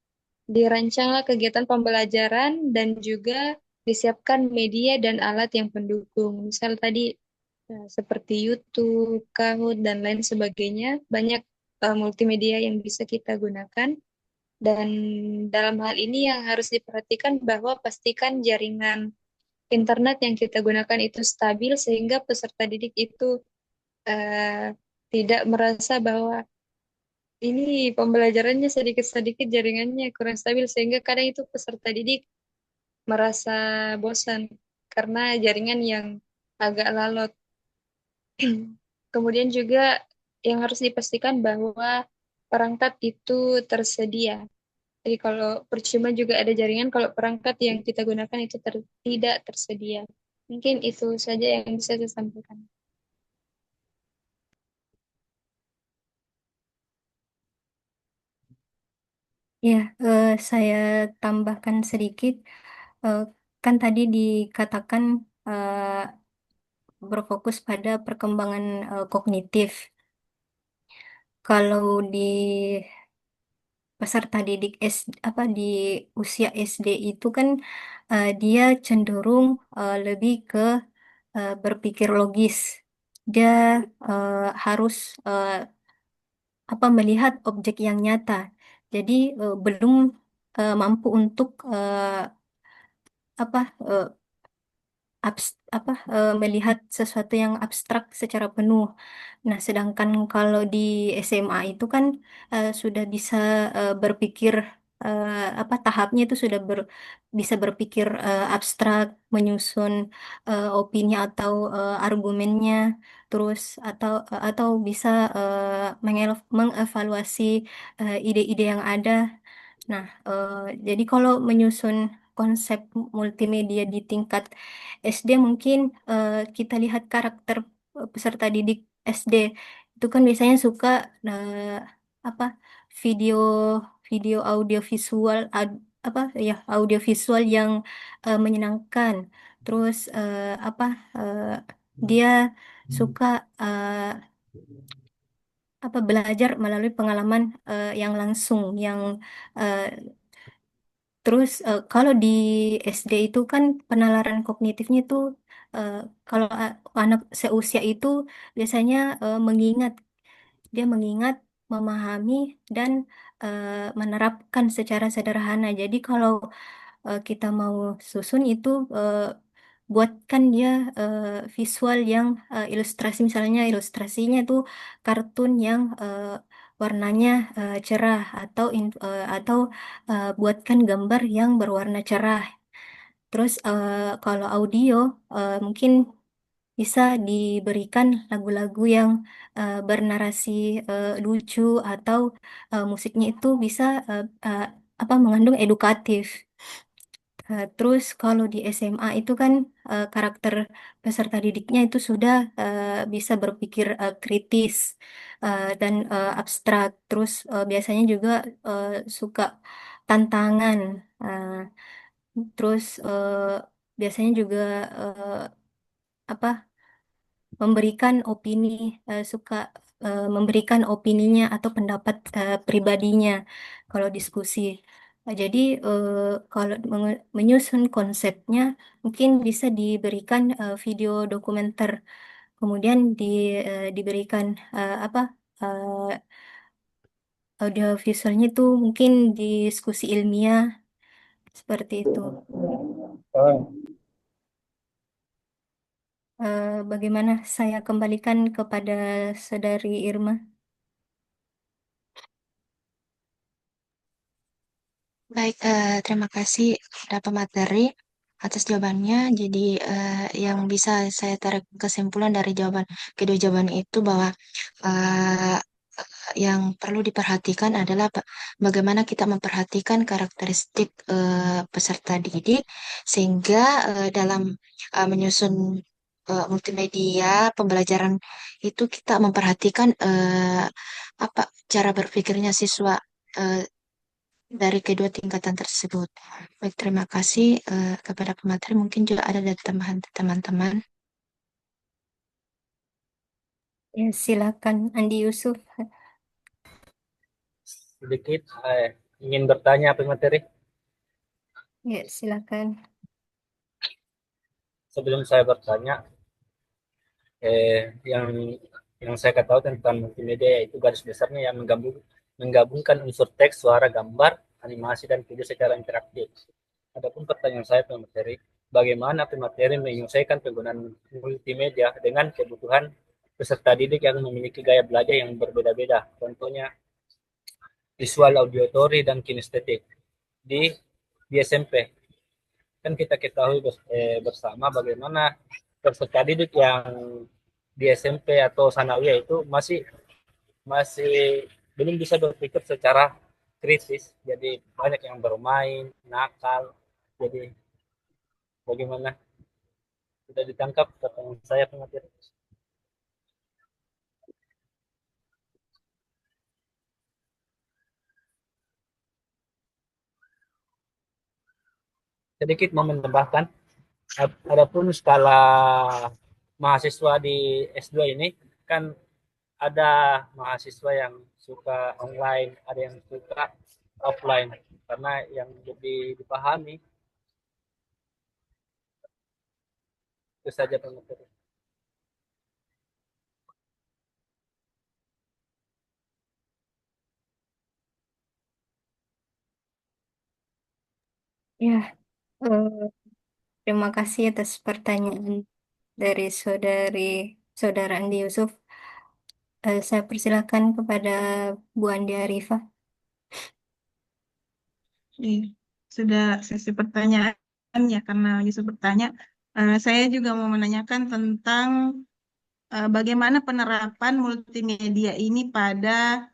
Speaker 2: dirancanglah kegiatan pembelajaran dan juga disiapkan media dan alat yang pendukung. Misal tadi seperti YouTube, Kahoot, dan lain sebagainya. Banyak multimedia yang bisa kita gunakan. Dan dalam hal ini yang harus diperhatikan bahwa pastikan jaringan internet yang kita gunakan itu stabil sehingga peserta didik itu eh, tidak merasa bahwa ini pembelajarannya sedikit-sedikit jaringannya kurang stabil sehingga kadang itu peserta didik merasa bosan karena jaringan yang agak lalot. Kemudian juga yang harus dipastikan bahwa perangkat itu tersedia. Jadi kalau percuma juga ada jaringan kalau perangkat yang kita gunakan itu tidak tersedia. Mungkin itu saja yang bisa saya sampaikan.
Speaker 1: Ya, saya tambahkan sedikit. Eh, Kan tadi dikatakan berfokus pada perkembangan kognitif. Kalau di peserta didik di usia SD itu kan dia cenderung lebih ke berpikir logis. Dia harus eh, melihat objek yang nyata. Jadi belum mampu untuk apa eh, melihat sesuatu yang abstrak secara penuh. Nah, sedangkan kalau di SMA itu kan sudah bisa berpikir tahapnya itu sudah bisa berpikir abstrak, menyusun opini atau argumennya, terus atau bisa mengevaluasi ide-ide yang ada. Nah, jadi kalau menyusun konsep multimedia di tingkat SD mungkin kita lihat karakter peserta didik SD itu kan biasanya suka eh, apa video video audio visual audio visual yang menyenangkan. Terus eh, dia suka belajar melalui pengalaman yang langsung yang eh, terus kalau di SD itu kan penalaran kognitifnya itu eh, kalau anak seusia itu biasanya dia mengingat, memahami dan menerapkan secara sederhana. Jadi kalau kita mau susun itu buatkan dia visual yang ilustrasi, misalnya ilustrasinya itu kartun yang warnanya cerah atau buatkan gambar yang berwarna cerah. Terus kalau audio mungkin bisa diberikan lagu-lagu yang bernarasi lucu atau musiknya itu bisa mengandung edukatif. Terus kalau di SMA itu kan karakter peserta didiknya itu sudah bisa berpikir kritis dan abstrak. Terus biasanya juga suka tantangan. Uh, terus biasanya juga eh, apa memberikan opini, suka memberikan opininya atau pendapat pribadinya kalau diskusi. Jadi kalau menyusun konsepnya mungkin bisa diberikan video dokumenter, kemudian diberikan eh, audio visualnya itu mungkin diskusi ilmiah seperti itu. Bagaimana saya kembalikan kepada Saudari Irma?
Speaker 4: Baik, terima kasih kepada pemateri atas jawabannya. Jadi, yang bisa saya tarik kesimpulan dari kedua jawaban itu bahwa eh, yang perlu diperhatikan adalah bagaimana kita memperhatikan karakteristik peserta didik sehingga dalam menyusun multimedia pembelajaran itu kita memperhatikan apa cara berpikirnya siswa eh, dari kedua tingkatan tersebut. Baik, terima kasih kepada pemateri. Mungkin juga ada dari tambahan teman-teman.
Speaker 1: Ya, silakan Andi Yusuf.
Speaker 7: Sedikit ingin bertanya pemateri.
Speaker 1: Ya, silakan.
Speaker 7: Sebelum saya bertanya, yang saya ketahui tentang multimedia yaitu garis besarnya yang menggabungkan unsur teks, suara, gambar, animasi, dan video secara interaktif. Adapun pertanyaan saya pemateri, bagaimana pemateri menyelesaikan penggunaan multimedia dengan kebutuhan peserta didik yang memiliki gaya belajar yang berbeda-beda, contohnya visual, auditory, dan kinestetik di SMP. Kan kita ketahui bersama bagaimana peserta didik yang di SMP atau sanawiyah itu masih masih belum bisa berpikir secara kritis, jadi banyak yang bermain nakal. Jadi bagaimana sudah ditangkap pertanyaan saya pengatir? Sedikit mau menambahkan, adapun skala mahasiswa di S2 ini kan ada mahasiswa yang suka online, ada yang suka offline karena yang lebih dipahami itu saja pemateri.
Speaker 1: Ya, eh, terima kasih atas pertanyaan dari saudara Andi Yusuf. Saya persilakan kepada Bu Andi Arifah.
Speaker 8: Iya, sudah sesi pertanyaan ya karena Yusuf bertanya. Saya juga mau menanyakan tentang bagaimana penerapan multimedia ini pada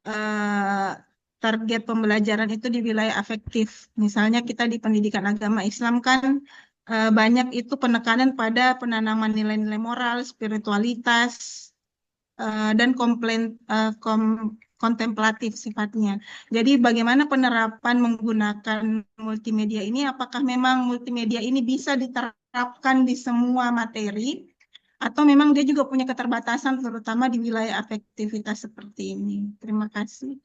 Speaker 8: eh, target pembelajaran itu di wilayah afektif. Misalnya kita di pendidikan agama Islam kan banyak itu penekanan pada penanaman nilai-nilai moral, spiritualitas, dan kontemplatif sifatnya. Jadi bagaimana penerapan menggunakan multimedia ini? Apakah memang multimedia ini bisa diterapkan di semua materi? Atau memang dia juga punya keterbatasan terutama di wilayah afektivitas seperti ini? Terima kasih.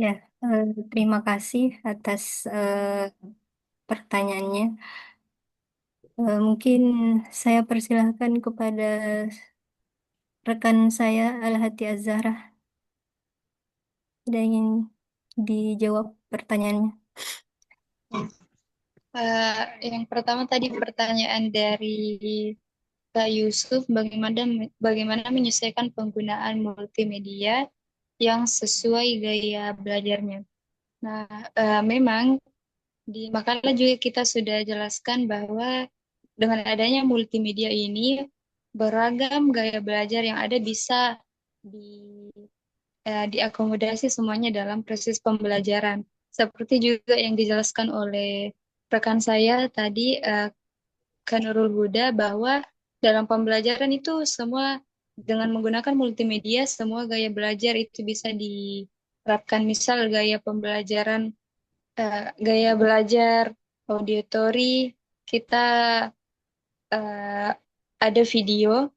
Speaker 1: Ya, terima kasih atas pertanyaannya. Mungkin saya persilahkan kepada rekan saya Al-Hati Az-Zahra. Ada ingin dijawab pertanyaannya?
Speaker 2: Yang pertama tadi pertanyaan dari Kak Yusuf, bagaimana menyesuaikan penggunaan multimedia yang sesuai gaya belajarnya. Nah, memang di makalah juga kita sudah jelaskan bahwa dengan adanya multimedia ini beragam gaya belajar yang ada bisa di diakomodasi semuanya dalam proses pembelajaran. Seperti juga yang dijelaskan oleh rekan saya tadi, Kak Nurul Huda, bahwa dalam pembelajaran itu semua dengan menggunakan multimedia, semua gaya belajar itu bisa diterapkan. Misal gaya belajar auditory, kita eh, ada video,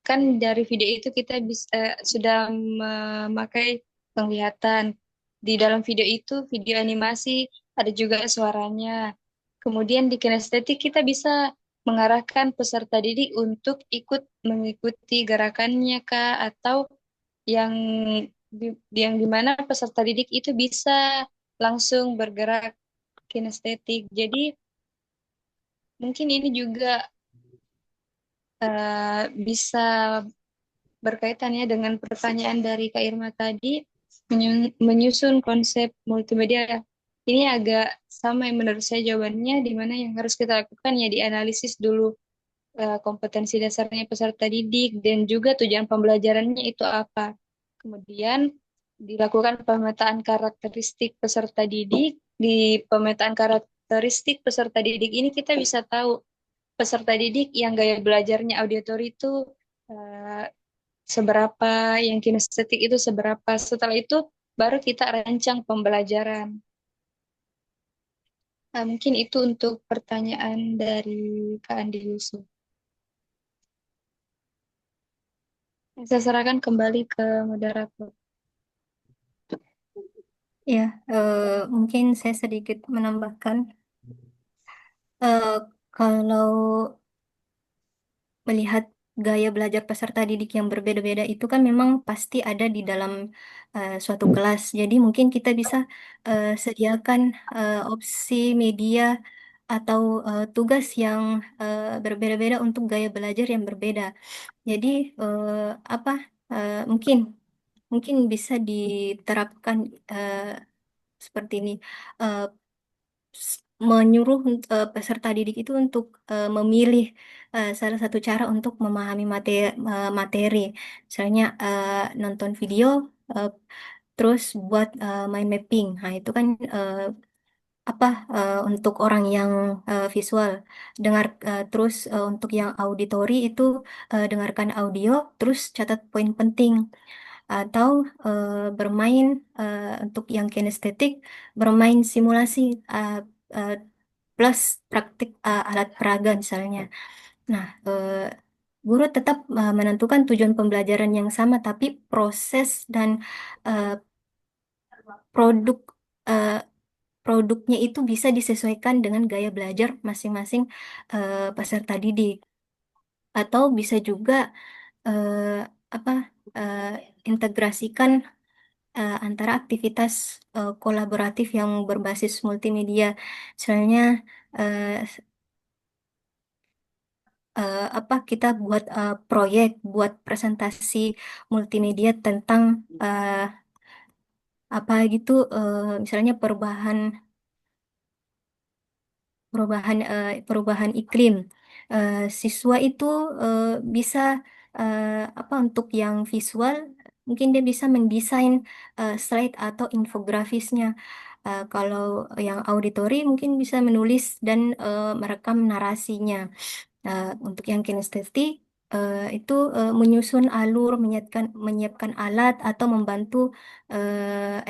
Speaker 2: kan dari video itu kita bisa sudah memakai penglihatan. Di dalam video itu, video animasi, ada juga suaranya. Kemudian di kinestetik kita bisa mengarahkan peserta didik untuk ikut mengikuti gerakannya Kak, atau yang yang dimana peserta didik itu bisa langsung bergerak kinestetik. Jadi mungkin ini juga bisa berkaitan ya dengan pertanyaan dari Kak Irma tadi, menyusun konsep multimedia. Ini agak sama yang menurut saya jawabannya, di mana yang harus kita lakukan ya dianalisis dulu kompetensi dasarnya peserta didik dan juga tujuan pembelajarannya itu apa. Kemudian dilakukan pemetaan karakteristik peserta didik. Di pemetaan karakteristik peserta didik ini kita bisa tahu peserta didik yang gaya belajarnya auditori itu eh, seberapa, yang kinestetik itu seberapa. Setelah itu baru kita rancang pembelajaran. Nah, mungkin itu untuk pertanyaan dari Kak Andi Yusuf. Saya serahkan kembali ke moderator.
Speaker 1: Ya, mungkin saya sedikit menambahkan. Kalau melihat gaya belajar peserta didik yang berbeda-beda itu kan memang pasti ada di dalam suatu kelas. Jadi mungkin kita bisa sediakan opsi media atau tugas yang berbeda-beda untuk gaya belajar yang berbeda. Jadi eh, apa mungkin mungkin bisa diterapkan eh, seperti ini. Eh, Menyuruh peserta didik itu untuk memilih salah satu cara untuk memahami materi. Misalnya nonton video, eh, terus buat mind mapping. Nah, itu kan apa untuk orang yang visual. Terus untuk yang auditori itu dengarkan audio, terus catat poin penting. Atau bermain untuk yang kinestetik, bermain simulasi. Uh, plus praktik alat peraga misalnya. Nah, guru tetap menentukan tujuan pembelajaran yang sama, tapi proses dan eh, produk eh, produknya itu bisa disesuaikan dengan gaya belajar masing-masing peserta didik. Atau bisa juga eh, apa eh, integrasikan antara aktivitas kolaboratif yang berbasis multimedia. Misalnya eh, kita buat proyek, buat presentasi multimedia tentang apa gitu, misalnya perubahan iklim. Siswa itu bisa untuk yang visual, mungkin dia bisa mendesain slide atau infografisnya. Kalau yang auditori mungkin bisa menulis dan merekam narasinya. Untuk yang kinestetik itu menyusun alur, menyiapkan alat atau membantu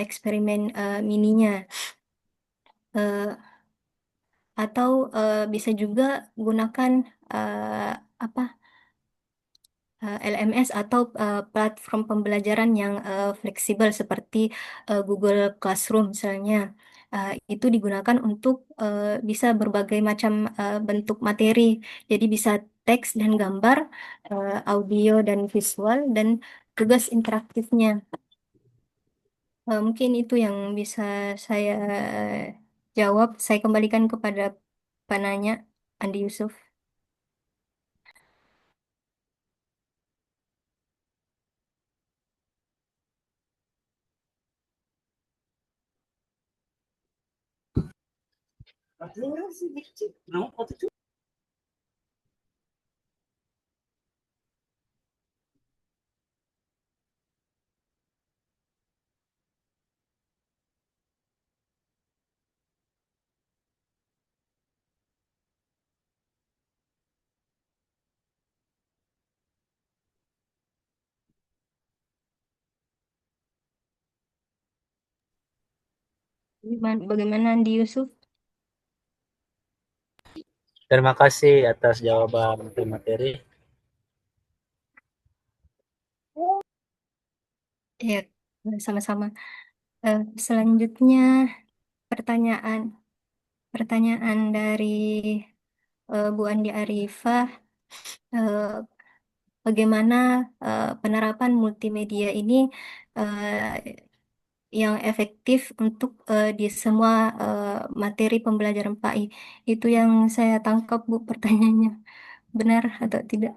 Speaker 1: eksperimen mininya. Eh, atau bisa juga gunakan eh, apa LMS atau platform pembelajaran yang fleksibel seperti Google Classroom misalnya. Itu digunakan untuk bisa berbagai macam bentuk materi. Jadi bisa teks dan gambar, audio dan visual, dan tugas interaktifnya. Mungkin itu yang bisa saya jawab. Saya kembalikan kepada penanya, Andi Yusuf. Bagaimana Andi Yusuf?
Speaker 7: Terima kasih atas jawaban materi.
Speaker 1: Ya, sama-sama. Selanjutnya pertanyaan pertanyaan dari Bu Andi Arifah, eh, bagaimana penerapan multimedia ini eh, yang efektif untuk di semua materi pembelajaran PAI. Itu yang saya tangkap, Bu, pertanyaannya. Benar atau tidak?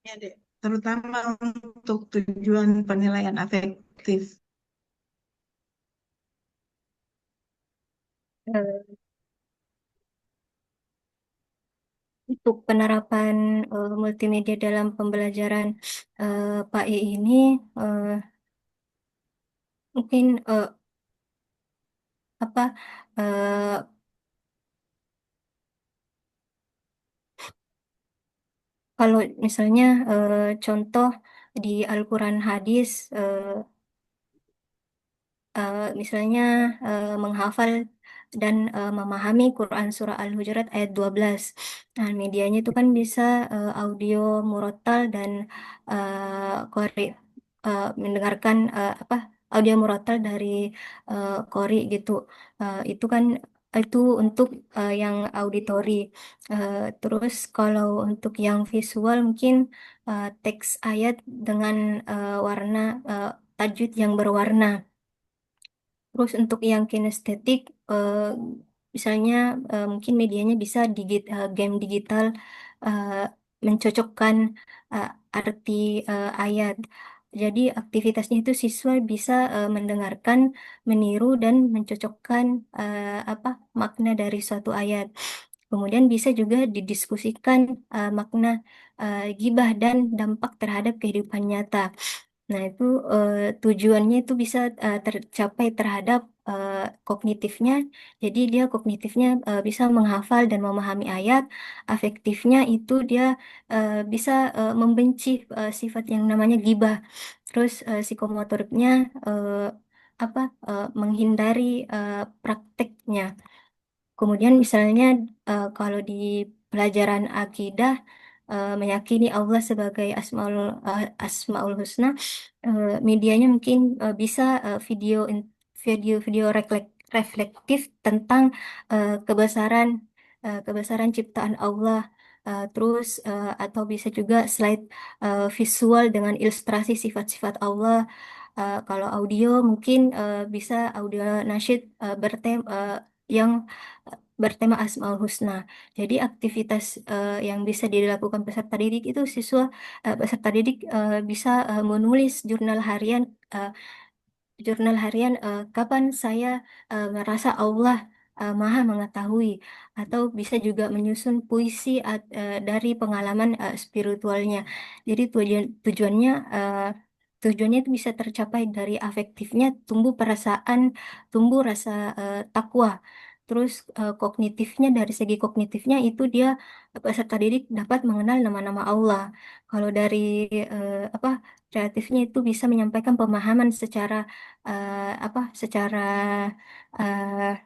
Speaker 8: Ya, Dek. Terutama untuk tujuan penilaian afektif.
Speaker 1: Eh, untuk penerapan multimedia dalam pembelajaran PAI ini, eh, mungkin apa eh, kalau misalnya contoh di Al-Quran hadis, misalnya menghafal dan memahami Quran Surah Al-Hujurat ayat 12. Nah, medianya itu kan bisa audio murotal dan qori, mendengarkan audio murotal dari qori gitu. Itu kan itu untuk yang auditori. Terus kalau untuk yang visual mungkin teks ayat dengan warna tajwid yang berwarna. Terus untuk yang kinestetik, misalnya mungkin medianya bisa game digital, eh, mencocokkan eh, arti ayat. Jadi aktivitasnya itu siswa bisa mendengarkan, meniru dan mencocokkan makna dari suatu ayat. Kemudian bisa juga didiskusikan makna gibah dan dampak terhadap kehidupan nyata. Nah, itu tujuannya itu bisa tercapai terhadap kognitifnya. Jadi dia kognitifnya bisa menghafal dan memahami ayat. Afektifnya itu dia bisa membenci sifat yang namanya gibah. Terus psikomotoriknya menghindari prakteknya. Kemudian misalnya kalau di pelajaran akidah meyakini Allah sebagai Asmaul Husna, medianya mungkin bisa video reflektif tentang kebesaran kebesaran ciptaan Allah. Terus atau bisa juga slide visual dengan ilustrasi sifat-sifat Allah. Kalau audio mungkin bisa audio nasyid yang bertema Asmaul Husna. Jadi aktivitas yang bisa dilakukan peserta didik itu peserta didik bisa menulis eh, jurnal harian kapan saya merasa Allah Maha mengetahui, atau bisa juga menyusun puisi dari pengalaman spiritualnya. Jadi tujuannya itu bisa tercapai dari afektifnya, tumbuh rasa takwa. Terus kognitifnya, dari segi kognitifnya itu dia peserta didik dapat mengenal nama-nama Allah. Kalau dari apa kreatifnya itu bisa menyampaikan pemahaman eh, apa secara eh,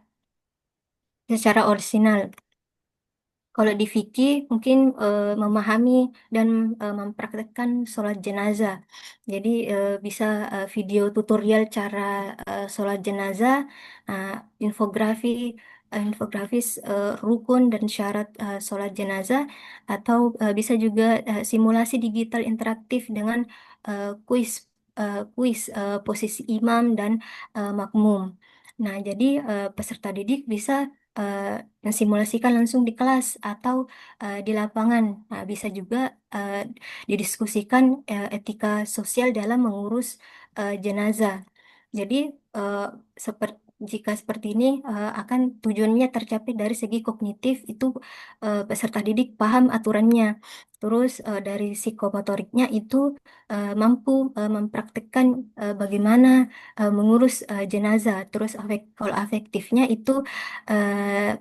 Speaker 1: secara orisinal. Kalau di fikih mungkin memahami dan mempraktekkan sholat jenazah. Jadi bisa video tutorial cara sholat jenazah, uh, infografi, infografis rukun dan syarat sholat jenazah, atau bisa juga simulasi digital interaktif dengan kuis posisi imam dan makmum. Nah, jadi peserta didik bisa eh, mensimulasikan langsung di kelas atau di lapangan. Nah, bisa juga eh, didiskusikan etika sosial dalam mengurus jenazah. Jadi, eh, jika seperti ini akan tujuannya tercapai dari segi kognitif itu peserta didik paham aturannya. Terus dari psikomotoriknya itu mampu mempraktikkan bagaimana mengurus jenazah. Terus kalau afektifnya itu eh,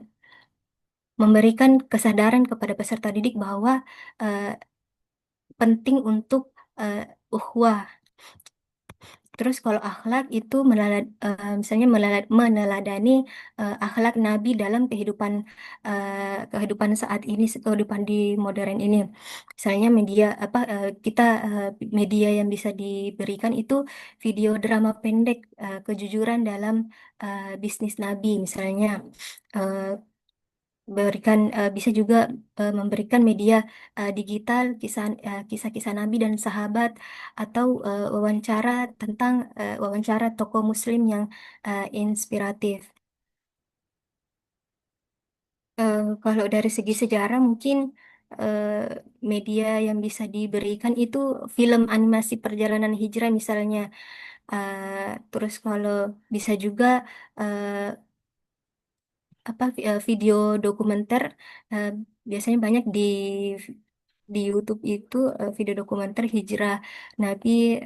Speaker 1: memberikan kesadaran kepada peserta didik bahwa eh, penting untuk ukhuwah. Terus kalau akhlak itu misalnya meneladani akhlak Nabi dalam kehidupan saat ini, kehidupan di modern ini. Misalnya media yang bisa diberikan itu video drama pendek kejujuran dalam bisnis Nabi misalnya. Eh, bisa juga memberikan media digital kisah-kisah Nabi dan sahabat, atau wawancara tokoh Muslim yang inspiratif. Kalau dari segi sejarah mungkin eh, media yang bisa diberikan itu film animasi perjalanan hijrah misalnya. Terus kalau bisa juga eh, video dokumenter, eh, biasanya banyak di YouTube itu video dokumenter hijrah Nabi,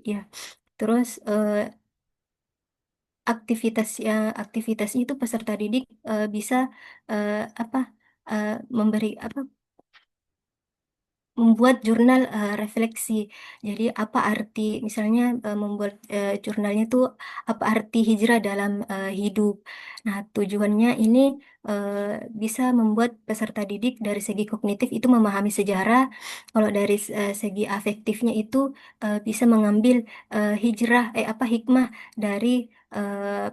Speaker 1: ya. Terus aktivitasnya itu peserta didik bisa eh, apa memberi membuat jurnal refleksi. Jadi apa arti, misalnya membuat jurnalnya itu apa arti hijrah dalam hidup. Nah, tujuannya ini eh, bisa membuat peserta didik dari segi kognitif itu memahami sejarah. Kalau dari segi afektifnya itu bisa mengambil hikmah dari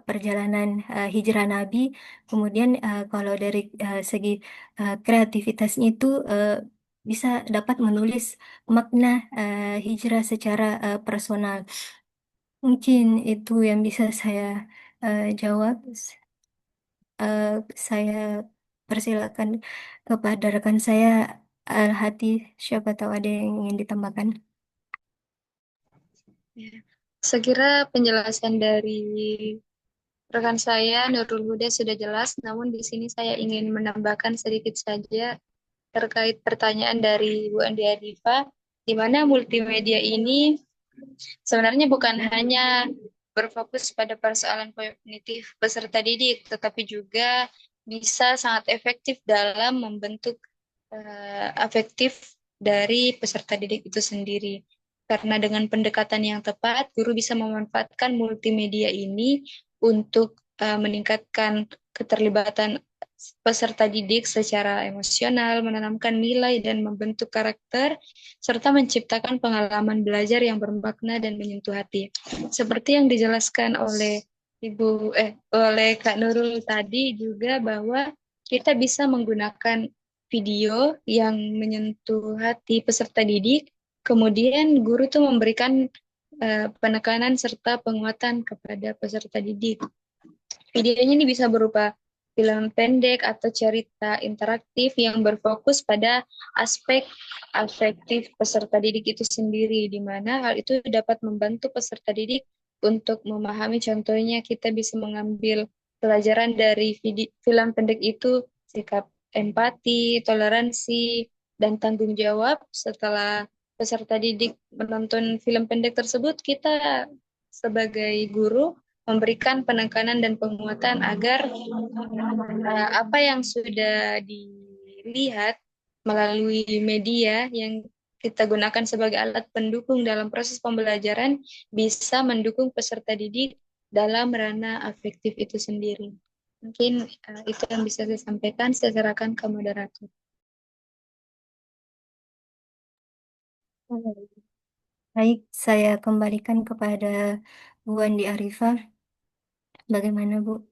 Speaker 1: perjalanan hijrah Nabi. Kemudian kalau dari segi kreativitasnya itu bisa dapat menulis makna hijrah secara personal. Mungkin itu yang bisa saya jawab. Eh, saya persilakan kepada rekan saya Al-Hati, siapa tahu ada yang ingin ditambahkan.
Speaker 2: Ya. Saya kira penjelasan dari rekan saya Nurul Huda sudah jelas, namun di sini saya ingin menambahkan sedikit saja terkait pertanyaan dari Bu Andi Adifa, di mana multimedia ini sebenarnya bukan hanya berfokus pada persoalan kognitif peserta didik, tetapi juga bisa sangat efektif dalam membentuk afektif dari peserta didik itu sendiri. Karena dengan pendekatan yang tepat, guru bisa memanfaatkan multimedia ini untuk meningkatkan keterlibatan peserta didik secara emosional, menanamkan nilai dan membentuk karakter, serta menciptakan pengalaman belajar yang bermakna dan menyentuh hati. Seperti yang dijelaskan oleh oleh Kak Nurul tadi juga bahwa kita bisa menggunakan video yang menyentuh hati peserta didik, kemudian guru tuh memberikan penekanan serta penguatan kepada peserta didik. Videonya ini bisa berupa film pendek atau cerita interaktif yang berfokus pada aspek afektif peserta didik itu sendiri, di mana hal itu dapat membantu peserta didik untuk memahami. Contohnya, kita bisa mengambil pelajaran dari film pendek itu, sikap empati, toleransi, dan tanggung jawab. Setelah peserta didik menonton film pendek tersebut, kita sebagai guru memberikan penekanan dan penguatan agar apa yang sudah dilihat melalui media yang kita gunakan sebagai alat pendukung dalam proses pembelajaran bisa mendukung peserta didik dalam ranah afektif itu sendiri. Mungkin itu yang bisa saya sampaikan. Saya serahkan ke moderator.
Speaker 1: Baik, saya kembalikan kepada Bu Andi Arifah. Bagaimana, Bu?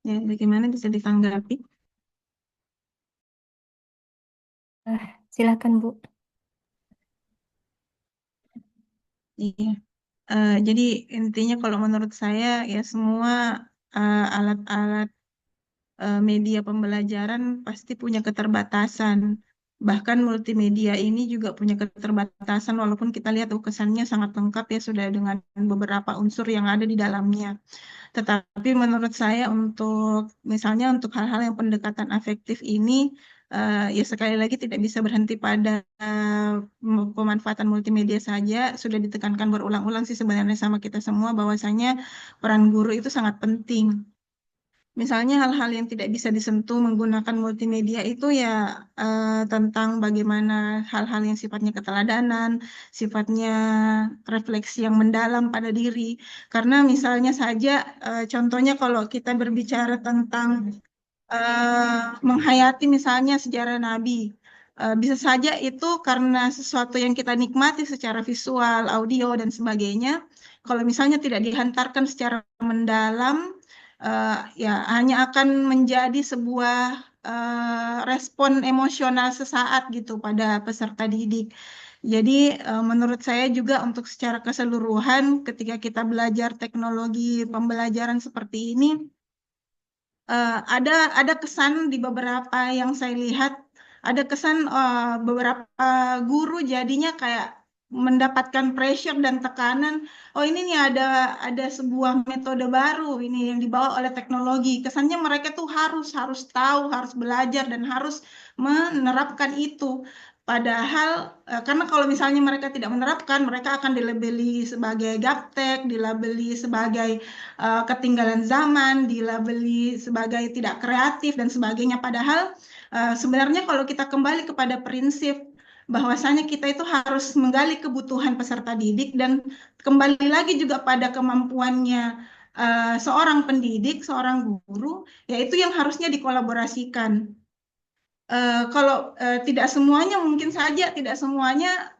Speaker 8: Ya, bagaimana bisa ditanggapi?
Speaker 1: Silakan, Bu.
Speaker 8: Iya. Jadi intinya kalau menurut saya ya semua alat-alat media pembelajaran pasti punya keterbatasan. Bahkan multimedia ini juga punya keterbatasan walaupun kita lihat kesannya sangat lengkap ya sudah dengan beberapa unsur yang ada di dalamnya. Tetapi menurut saya untuk misalnya untuk hal-hal yang pendekatan afektif ini ya sekali lagi tidak bisa berhenti pada pemanfaatan multimedia saja. Sudah ditekankan berulang-ulang sih sebenarnya sama kita semua bahwasanya peran guru itu sangat penting. Misalnya hal-hal yang tidak bisa disentuh menggunakan multimedia itu ya tentang bagaimana hal-hal yang sifatnya keteladanan, sifatnya refleksi yang mendalam pada diri. Karena misalnya saja contohnya kalau kita berbicara tentang menghayati misalnya sejarah Nabi, bisa saja itu karena sesuatu yang kita nikmati secara visual, audio, dan sebagainya. Kalau misalnya tidak dihantarkan secara mendalam, ya hanya akan menjadi sebuah respon emosional sesaat gitu pada peserta didik. Jadi menurut saya juga untuk secara keseluruhan ketika kita belajar teknologi pembelajaran seperti ini, ada kesan di beberapa yang saya lihat, ada kesan beberapa guru jadinya kayak mendapatkan pressure dan tekanan. Oh ini nih ada sebuah metode baru ini yang dibawa oleh teknologi. Kesannya mereka tuh harus tahu, harus belajar dan harus menerapkan itu. Padahal karena kalau misalnya mereka tidak menerapkan, mereka akan dilabeli sebagai gaptek, dilabeli sebagai ketinggalan zaman, dilabeli sebagai tidak kreatif dan sebagainya. Padahal sebenarnya kalau kita kembali kepada prinsip bahwasanya kita itu harus menggali kebutuhan peserta didik dan kembali lagi juga pada kemampuannya seorang pendidik, seorang guru, yaitu yang harusnya dikolaborasikan. Kalau tidak semuanya mungkin saja tidak semuanya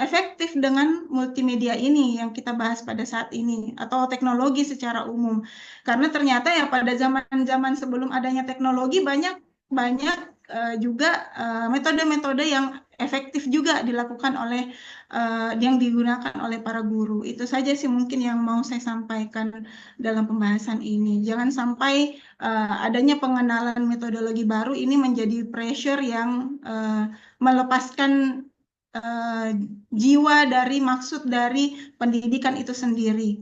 Speaker 8: efektif dengan multimedia ini yang kita bahas pada saat ini atau teknologi secara umum, karena ternyata ya pada zaman-zaman sebelum adanya teknologi banyak banyak juga metode-metode yang efektif juga dilakukan oleh yang digunakan oleh para guru. Itu saja sih mungkin yang mau saya sampaikan dalam pembahasan ini. Jangan sampai adanya pengenalan metodologi baru ini menjadi pressure yang melepaskan jiwa dari maksud dari pendidikan itu sendiri.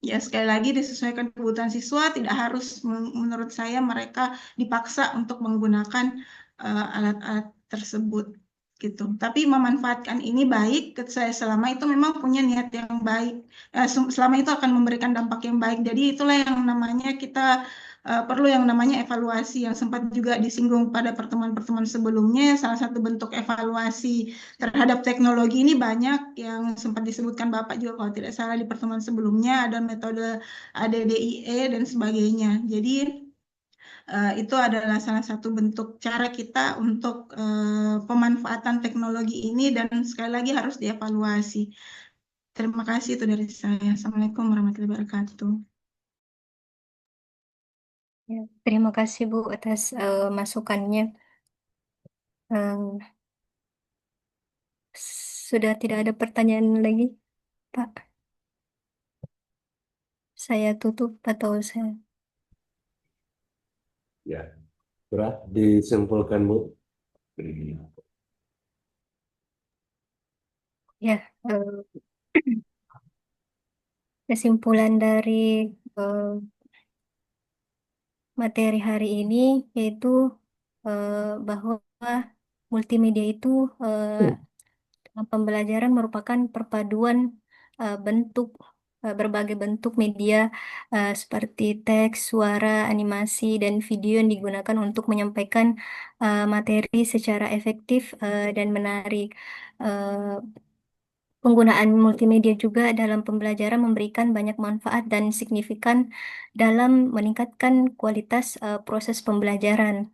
Speaker 8: Ya, sekali lagi disesuaikan kebutuhan siswa, tidak harus menurut saya mereka dipaksa untuk menggunakan alat-alat tersebut. gitu. Tapi memanfaatkan ini baik saya selama itu memang punya niat yang baik. Selama itu akan memberikan dampak yang baik. Jadi itulah yang namanya kita perlu yang namanya evaluasi yang sempat juga disinggung pada pertemuan-pertemuan sebelumnya. Salah satu bentuk evaluasi terhadap teknologi ini banyak yang sempat disebutkan Bapak juga kalau tidak salah di pertemuan sebelumnya ada metode ADDIE dan sebagainya. Jadi itu adalah salah satu bentuk cara kita untuk pemanfaatan teknologi ini dan sekali lagi harus dievaluasi. Terima kasih itu dari saya. Assalamualaikum warahmatullahi wabarakatuh.
Speaker 1: Ya, terima kasih Bu atas masukannya. Eh, sudah tidak ada pertanyaan lagi, Pak. Saya tutup atau saya
Speaker 5: Ya, sudah disimpulkan Bu.
Speaker 1: ya kesimpulan dari eh, materi hari ini yaitu bahwa multimedia itu dalam pembelajaran merupakan perpaduan bentuk berbagai bentuk media seperti teks, suara, animasi, dan video yang digunakan untuk menyampaikan materi secara efektif dan menarik. Eh, Penggunaan multimedia juga dalam pembelajaran memberikan banyak manfaat dan signifikan dalam meningkatkan kualitas proses pembelajaran.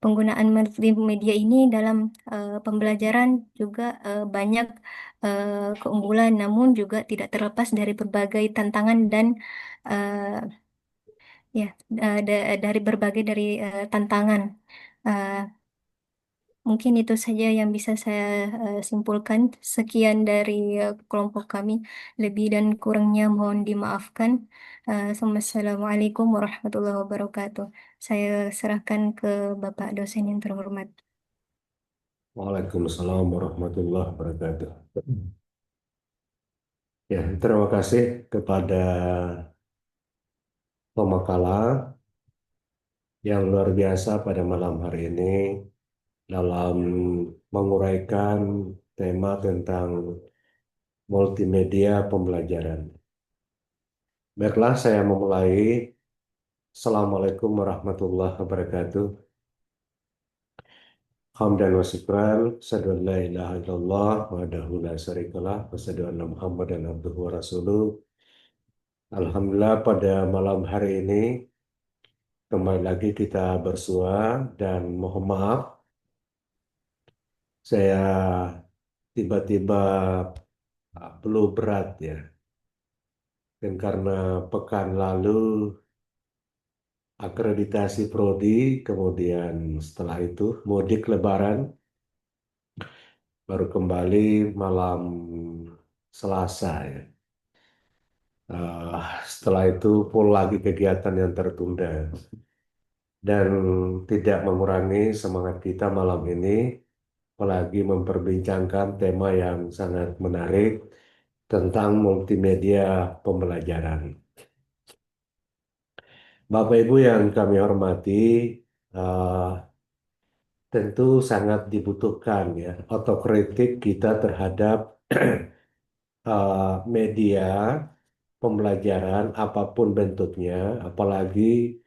Speaker 1: Penggunaan multimedia ini dalam pembelajaran juga banyak keunggulan, namun juga tidak terlepas dari berbagai tantangan dan eh, ya dari berbagai tantangan. Eh, Mungkin itu saja yang bisa saya simpulkan. Sekian dari kelompok kami. Lebih dan kurangnya mohon dimaafkan. Assalamualaikum warahmatullahi wabarakatuh. Saya serahkan ke Bapak dosen yang terhormat.
Speaker 5: Waalaikumsalam warahmatullahi wabarakatuh. Ya, terima kasih kepada pemakalan yang luar biasa pada malam hari ini dalam menguraikan tema tentang multimedia pembelajaran. Baiklah, saya memulai. Assalamualaikum warahmatullahi wabarakatuh. Hamdan wa syukran, asyhadu an la ilaha illallah wahdahu la syarikalah, wa asyhadu anna Muhammadan abduhu wa rasuluh. Alhamdulillah pada malam hari ini kembali lagi kita bersua dan mohon maaf saya tiba-tiba flu berat ya. Dan karena pekan lalu akreditasi prodi, kemudian setelah itu mudik lebaran, baru kembali malam Selasa ya. Setelah itu full lagi kegiatan yang tertunda dan tidak mengurangi semangat kita malam ini, apalagi memperbincangkan tema yang sangat menarik tentang multimedia pembelajaran. Bapak Ibu yang kami hormati, eh, tentu sangat dibutuhkan ya otokritik kita terhadap media pembelajaran apapun bentuknya, apalagi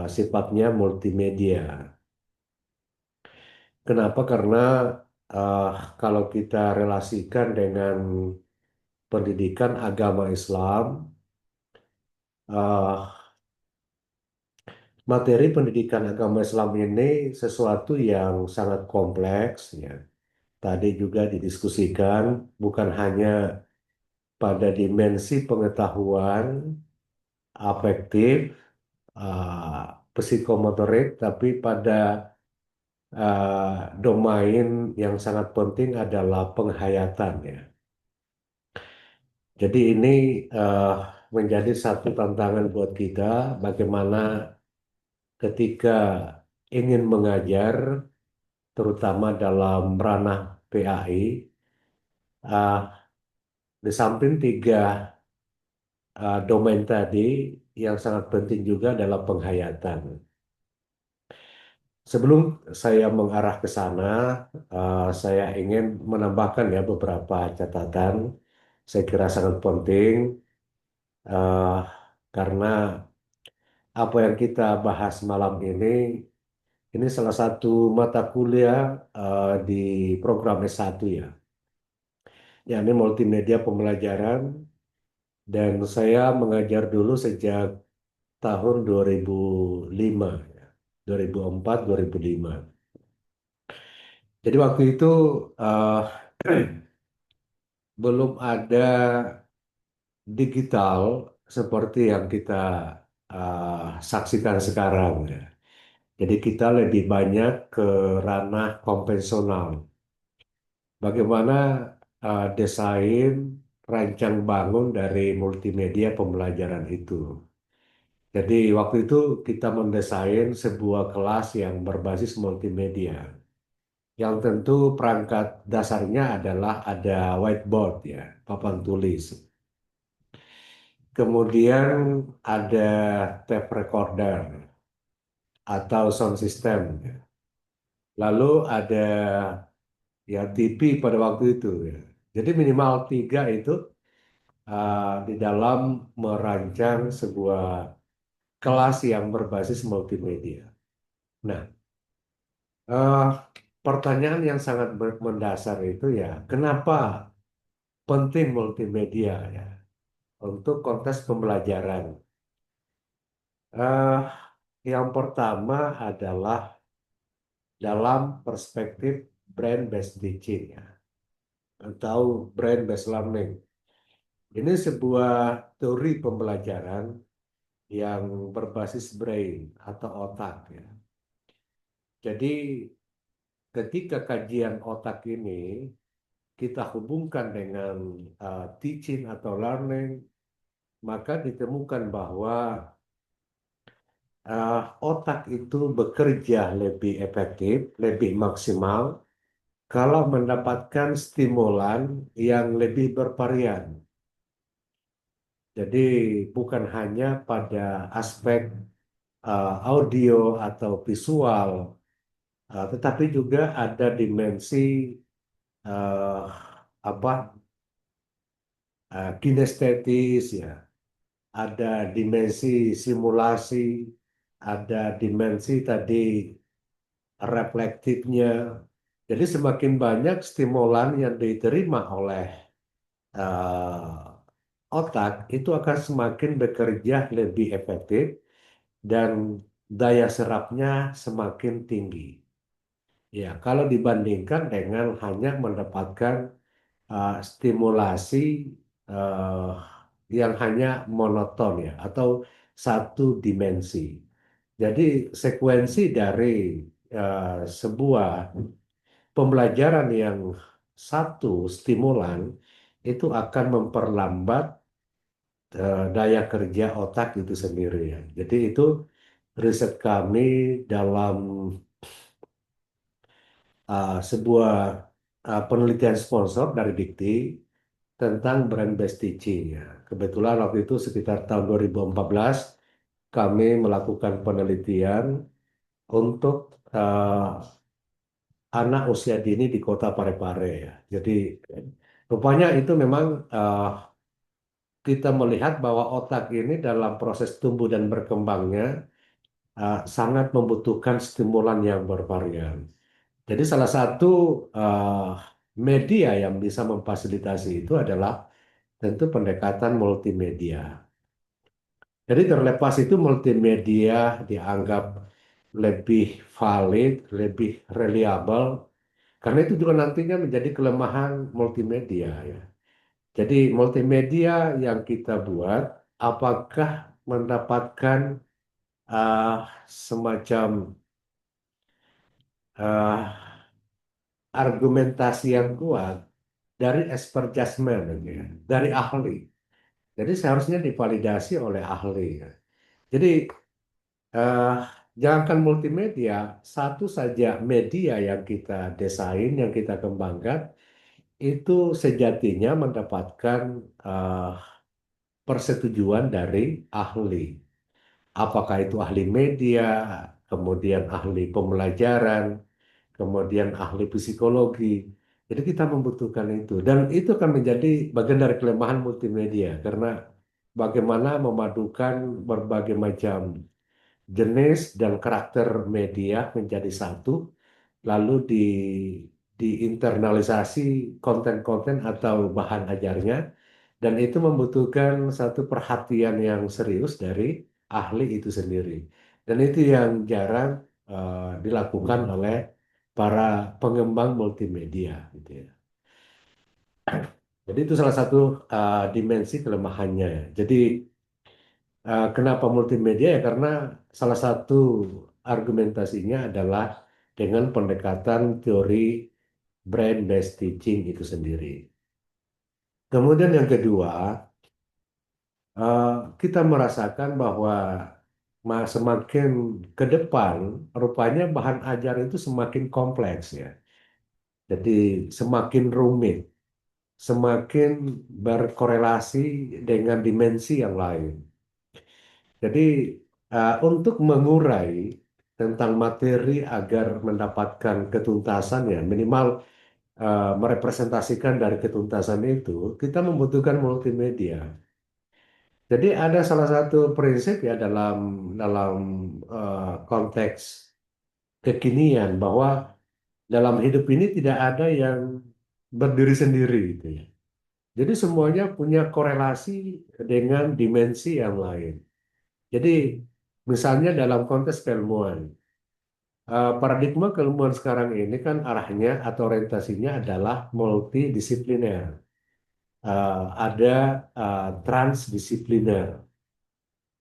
Speaker 5: sifatnya multimedia. Kenapa? Karena eh, kalau kita relasikan dengan pendidikan agama Islam, eh, materi pendidikan agama Islam ini sesuatu yang sangat kompleks ya. Tadi juga didiskusikan bukan hanya pada dimensi pengetahuan afektif, psikomotorik, tapi pada domain yang sangat penting adalah penghayatan ya. Jadi ini eh, menjadi satu tantangan buat kita bagaimana ketika ingin mengajar, terutama dalam ranah PAI, eh, di samping tiga domain tadi yang sangat penting juga adalah penghayatan. Sebelum saya mengarah ke sana, saya ingin menambahkan ya beberapa catatan. Saya kira sangat penting eh, karena apa yang kita bahas malam ini salah satu mata kuliah di program S1 ya, yakni multimedia pembelajaran. Dan saya mengajar dulu sejak tahun 2005, ya. 2004, 2005. Jadi waktu itu eh, belum ada digital seperti yang kita saksikan sekarang ya. Jadi kita lebih banyak ke ranah konvensional. Bagaimana desain rancang bangun dari multimedia pembelajaran itu. Jadi waktu itu kita mendesain sebuah kelas yang berbasis multimedia. Yang tentu perangkat dasarnya adalah ada whiteboard ya, papan tulis. Kemudian ada tape recorder atau sound system. Lalu ada ya TV pada waktu itu ya. Jadi minimal tiga itu di dalam merancang sebuah kelas yang berbasis multimedia. Nah, eh, pertanyaan yang sangat mendasar itu ya, kenapa penting multimedia ya untuk konteks pembelajaran? Eh, yang pertama adalah dalam perspektif brain-based teaching ya, atau brain-based learning. Ini sebuah teori pembelajaran yang berbasis brain atau otak ya. Jadi ketika kajian otak ini kita hubungkan dengan teaching atau learning, maka ditemukan bahwa otak itu bekerja lebih efektif, lebih maksimal kalau mendapatkan stimulan yang lebih bervarian. Jadi bukan hanya pada aspek audio atau visual, tetapi juga ada dimensi eh, apa kinestetis ya, ada dimensi simulasi, ada dimensi tadi reflektifnya. Jadi semakin banyak stimulan yang diterima oleh otak, itu akan semakin bekerja lebih efektif dan daya serapnya semakin tinggi. Ya, kalau dibandingkan dengan hanya mendapatkan stimulasi uh, yang hanya monoton ya atau satu dimensi. Jadi sekuensi dari sebuah pembelajaran yang satu stimulan itu akan memperlambat daya kerja otak itu sendiri ya. Jadi itu riset kami dalam sebuah penelitian sponsor dari Dikti tentang brand-based teaching ya. Kebetulan waktu itu sekitar tahun 2014 kami melakukan penelitian untuk anak usia dini di kota Parepare ya. Jadi rupanya itu memang kita melihat bahwa otak ini dalam proses tumbuh dan berkembangnya sangat membutuhkan stimulan yang bervarian. Jadi salah satu media yang bisa memfasilitasi itu adalah tentu pendekatan multimedia. Jadi terlepas itu multimedia dianggap lebih valid, lebih reliable, karena itu juga nantinya menjadi kelemahan multimedia ya. Jadi multimedia yang kita buat, apakah mendapatkan uh, semacam uh, argumentasi yang kuat dari expert judgment, gitu ya, dari ahli. Jadi seharusnya divalidasi oleh ahli. Ya. Jadi eh, jangankan multimedia, satu saja media yang kita desain, yang kita kembangkan, itu sejatinya mendapatkan eh, persetujuan dari ahli. Apakah itu ahli media, kemudian ahli pembelajaran, kemudian ahli psikologi. Jadi kita membutuhkan itu. Dan itu akan menjadi bagian dari kelemahan multimedia. Karena bagaimana memadukan berbagai macam jenis dan karakter media menjadi satu, lalu diinternalisasi konten-konten atau bahan ajarnya, dan itu membutuhkan satu perhatian yang serius dari ahli itu sendiri. Dan itu yang jarang dilakukan oleh para pengembang multimedia, gitu ya. Jadi itu salah satu dimensi kelemahannya. Jadi kenapa multimedia ya? Karena salah satu argumentasinya adalah dengan pendekatan teori brain-based teaching itu sendiri. Kemudian yang kedua, eh, kita merasakan bahwa semakin ke depan, rupanya bahan ajar itu semakin kompleks ya. Jadi semakin rumit, semakin berkorelasi dengan dimensi yang lain. Jadi untuk mengurai tentang materi agar mendapatkan ketuntasan ya, minimal merepresentasikan dari ketuntasan itu, kita membutuhkan multimedia. Jadi ada salah satu prinsip ya dalam dalam konteks kekinian bahwa dalam hidup ini tidak ada yang berdiri sendiri gitu ya. Jadi semuanya punya korelasi dengan dimensi yang lain. Jadi misalnya dalam konteks keilmuan, paradigma keilmuan sekarang ini kan arahnya atau orientasinya adalah multidisipliner. Ada transdisipliner.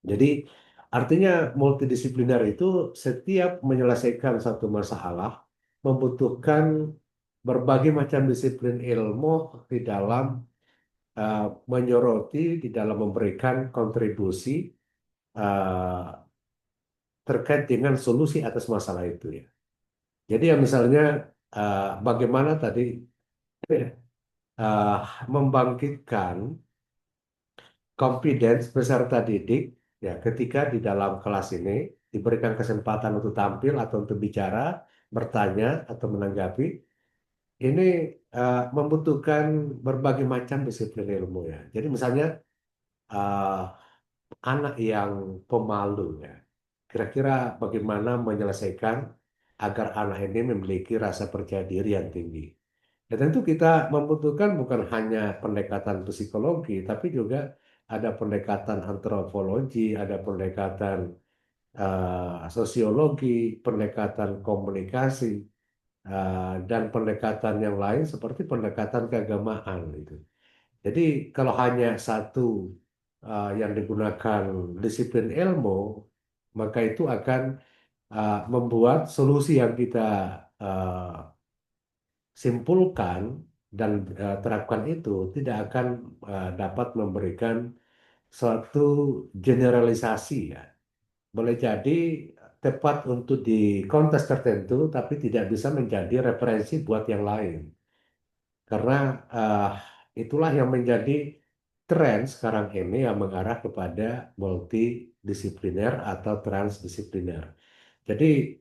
Speaker 5: Jadi artinya multidisipliner itu setiap menyelesaikan satu masalah membutuhkan berbagai macam disiplin ilmu di dalam uh, menyoroti, di dalam memberikan kontribusi uh, terkait dengan solusi atas masalah itu ya. Jadi ya misalnya bagaimana tadi uh, membangkitkan confidence peserta didik ya ketika di dalam kelas ini diberikan kesempatan untuk tampil atau untuk bicara, bertanya atau menanggapi, ini membutuhkan berbagai macam disiplin ilmu ya. Jadi misalnya uh, anak yang pemalu ya, kira-kira bagaimana menyelesaikan agar anak ini memiliki rasa percaya diri yang tinggi. Ya tentu kita membutuhkan bukan hanya pendekatan psikologi, tapi juga ada pendekatan antropologi, ada pendekatan sosiologi, pendekatan komunikasi, dan pendekatan yang lain seperti pendekatan keagamaan itu. Jadi kalau hanya satu yang digunakan disiplin ilmu, maka itu akan membuat solusi yang kita uh, simpulkan dan terapkan itu tidak akan dapat memberikan suatu generalisasi ya. Boleh jadi tepat untuk di konteks tertentu, tapi tidak bisa menjadi referensi buat yang lain. Karena eh, itulah yang menjadi tren sekarang ini yang mengarah kepada multidisipliner atau transdisipliner. Jadi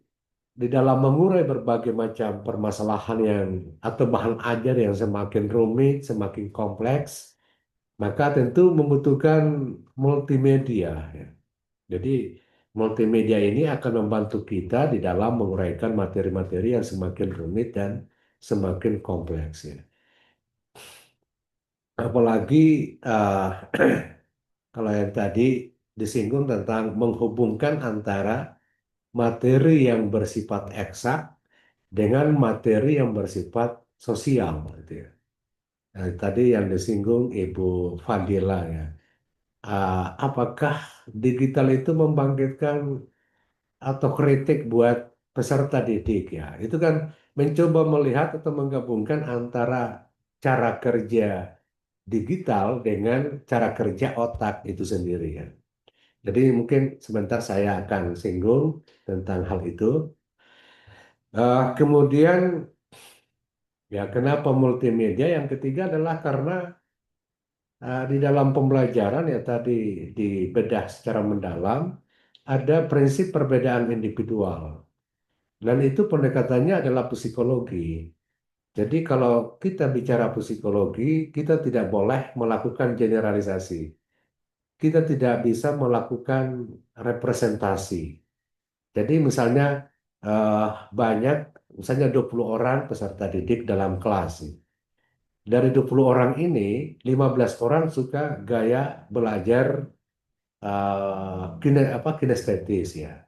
Speaker 5: di dalam mengurai berbagai macam permasalahan yang atau bahan ajar yang semakin rumit, semakin kompleks, maka tentu membutuhkan multimedia. Ya. Jadi multimedia ini akan membantu kita di dalam menguraikan materi-materi yang semakin rumit dan semakin kompleks. Ya. Apalagi eh, kalau yang tadi disinggung tentang menghubungkan antara materi yang bersifat eksak dengan materi yang bersifat sosial, gitu ya. Nah, tadi yang disinggung Ibu Fadila ya. Apakah digital itu membangkitkan atau kritik buat peserta didik ya? Itu kan mencoba melihat atau menggabungkan antara cara kerja digital dengan cara kerja otak itu sendiri ya. Jadi mungkin sebentar saya akan singgung tentang hal itu. Kemudian ya kenapa multimedia? Yang ketiga adalah karena di dalam pembelajaran ya tadi dibedah secara mendalam, ada prinsip perbedaan individual. Dan itu pendekatannya adalah psikologi. Jadi kalau kita bicara psikologi, kita tidak boleh melakukan generalisasi. Kita tidak bisa melakukan representasi. Jadi misalnya eh, banyak, misalnya 20 orang peserta didik dalam kelas. Dari 20 orang ini, 15 orang suka gaya belajar kinestetis ya.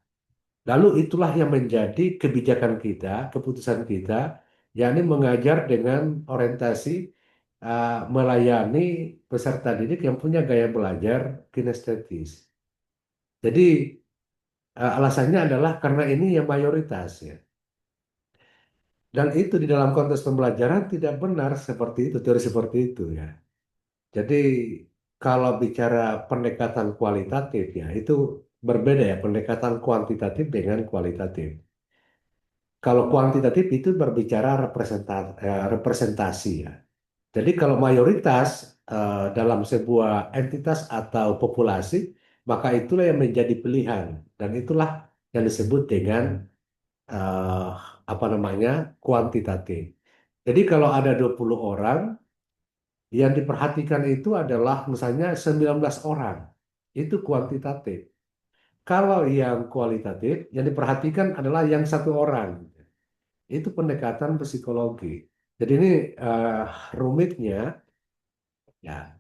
Speaker 5: Lalu itulah yang menjadi kebijakan kita, keputusan kita, yakni mengajar dengan orientasi melayani peserta didik yang punya gaya belajar kinestetis. Jadi alasannya adalah karena ini yang mayoritas ya. Dan itu di dalam konteks pembelajaran tidak benar seperti itu, teori seperti itu ya. Jadi kalau bicara pendekatan kualitatif ya, itu berbeda ya, pendekatan kuantitatif dengan kualitatif. Kalau kuantitatif itu berbicara representasi ya. Jadi kalau mayoritas dalam sebuah entitas atau populasi, maka itulah yang menjadi pilihan dan itulah yang disebut dengan eh, apa namanya kuantitatif. Jadi kalau ada 20 orang, yang diperhatikan itu adalah misalnya 19 orang. Itu kuantitatif. Kalau yang kualitatif, yang diperhatikan adalah yang satu orang. Itu pendekatan psikologi. Jadi ini eh, rumitnya, ya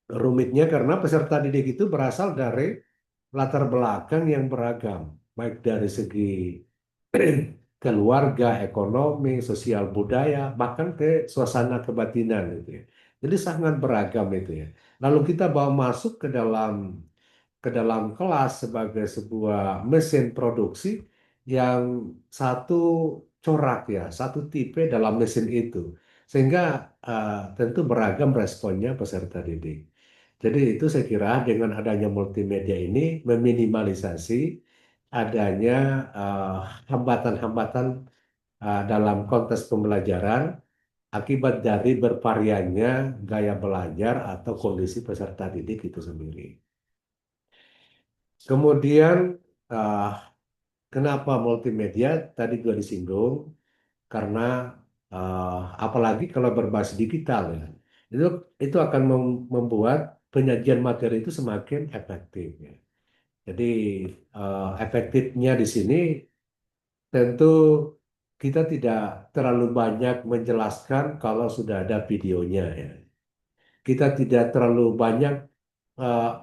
Speaker 5: rumitnya karena peserta didik itu berasal dari latar belakang yang beragam, baik dari segi keluarga, ekonomi, sosial budaya, bahkan ke suasana kebatinan itu ya. Jadi sangat beragam itu ya. Lalu kita bawa masuk ke dalam kelas sebagai sebuah mesin produksi yang satu corak ya, satu tipe dalam mesin itu. Sehingga tentu beragam responnya peserta didik. Jadi itu saya kira dengan adanya multimedia ini meminimalisasi adanya eh, hambatan-hambatan dalam konteks pembelajaran akibat dari bervariannya gaya belajar atau kondisi peserta didik itu sendiri. Kemudian eh, kenapa multimedia tadi juga disinggung karena eh, apalagi kalau berbasis digital ya itu itu akan membuat penyajian materi itu semakin efektif ya. Jadi efektifnya di sini tentu kita tidak terlalu banyak menjelaskan kalau sudah ada videonya ya. Kita tidak terlalu banyak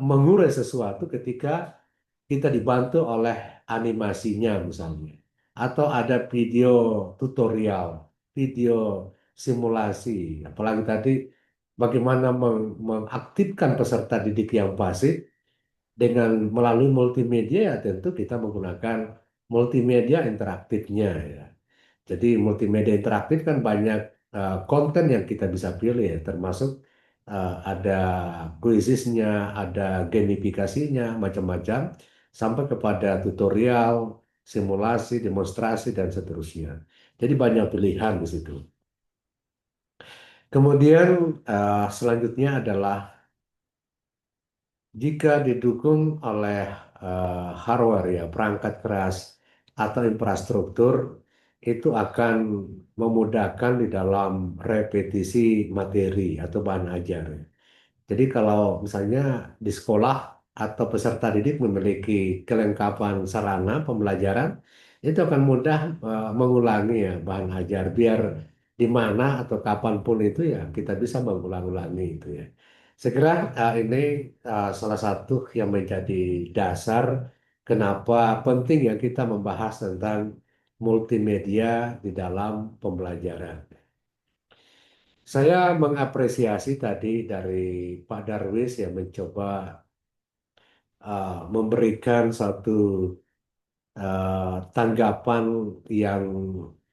Speaker 5: mengurai sesuatu ketika kita dibantu oleh animasinya misalnya. Atau ada video tutorial, video simulasi. Apalagi tadi bagaimana mengaktifkan peserta didik yang pasif dengan melalui multimedia ya tentu kita menggunakan multimedia interaktifnya ya. Jadi multimedia interaktif kan banyak konten yang kita bisa pilih ya, termasuk ada quizesnya, ada gamifikasinya, macam-macam, sampai kepada tutorial, simulasi, demonstrasi, dan seterusnya. Jadi banyak pilihan di situ. Kemudian selanjutnya adalah jika didukung oleh hardware ya, perangkat keras atau infrastruktur, itu akan memudahkan di dalam repetisi materi atau bahan ajar. Jadi kalau misalnya di sekolah atau peserta didik memiliki kelengkapan sarana pembelajaran, itu akan mudah mengulangi ya bahan ajar biar di mana atau kapanpun itu ya kita bisa mengulang-ulangi itu ya. Segera ini salah satu yang menjadi dasar kenapa penting ya kita membahas tentang multimedia di dalam pembelajaran. Saya mengapresiasi tadi dari Pak Darwis yang mencoba memberikan satu tanggapan yang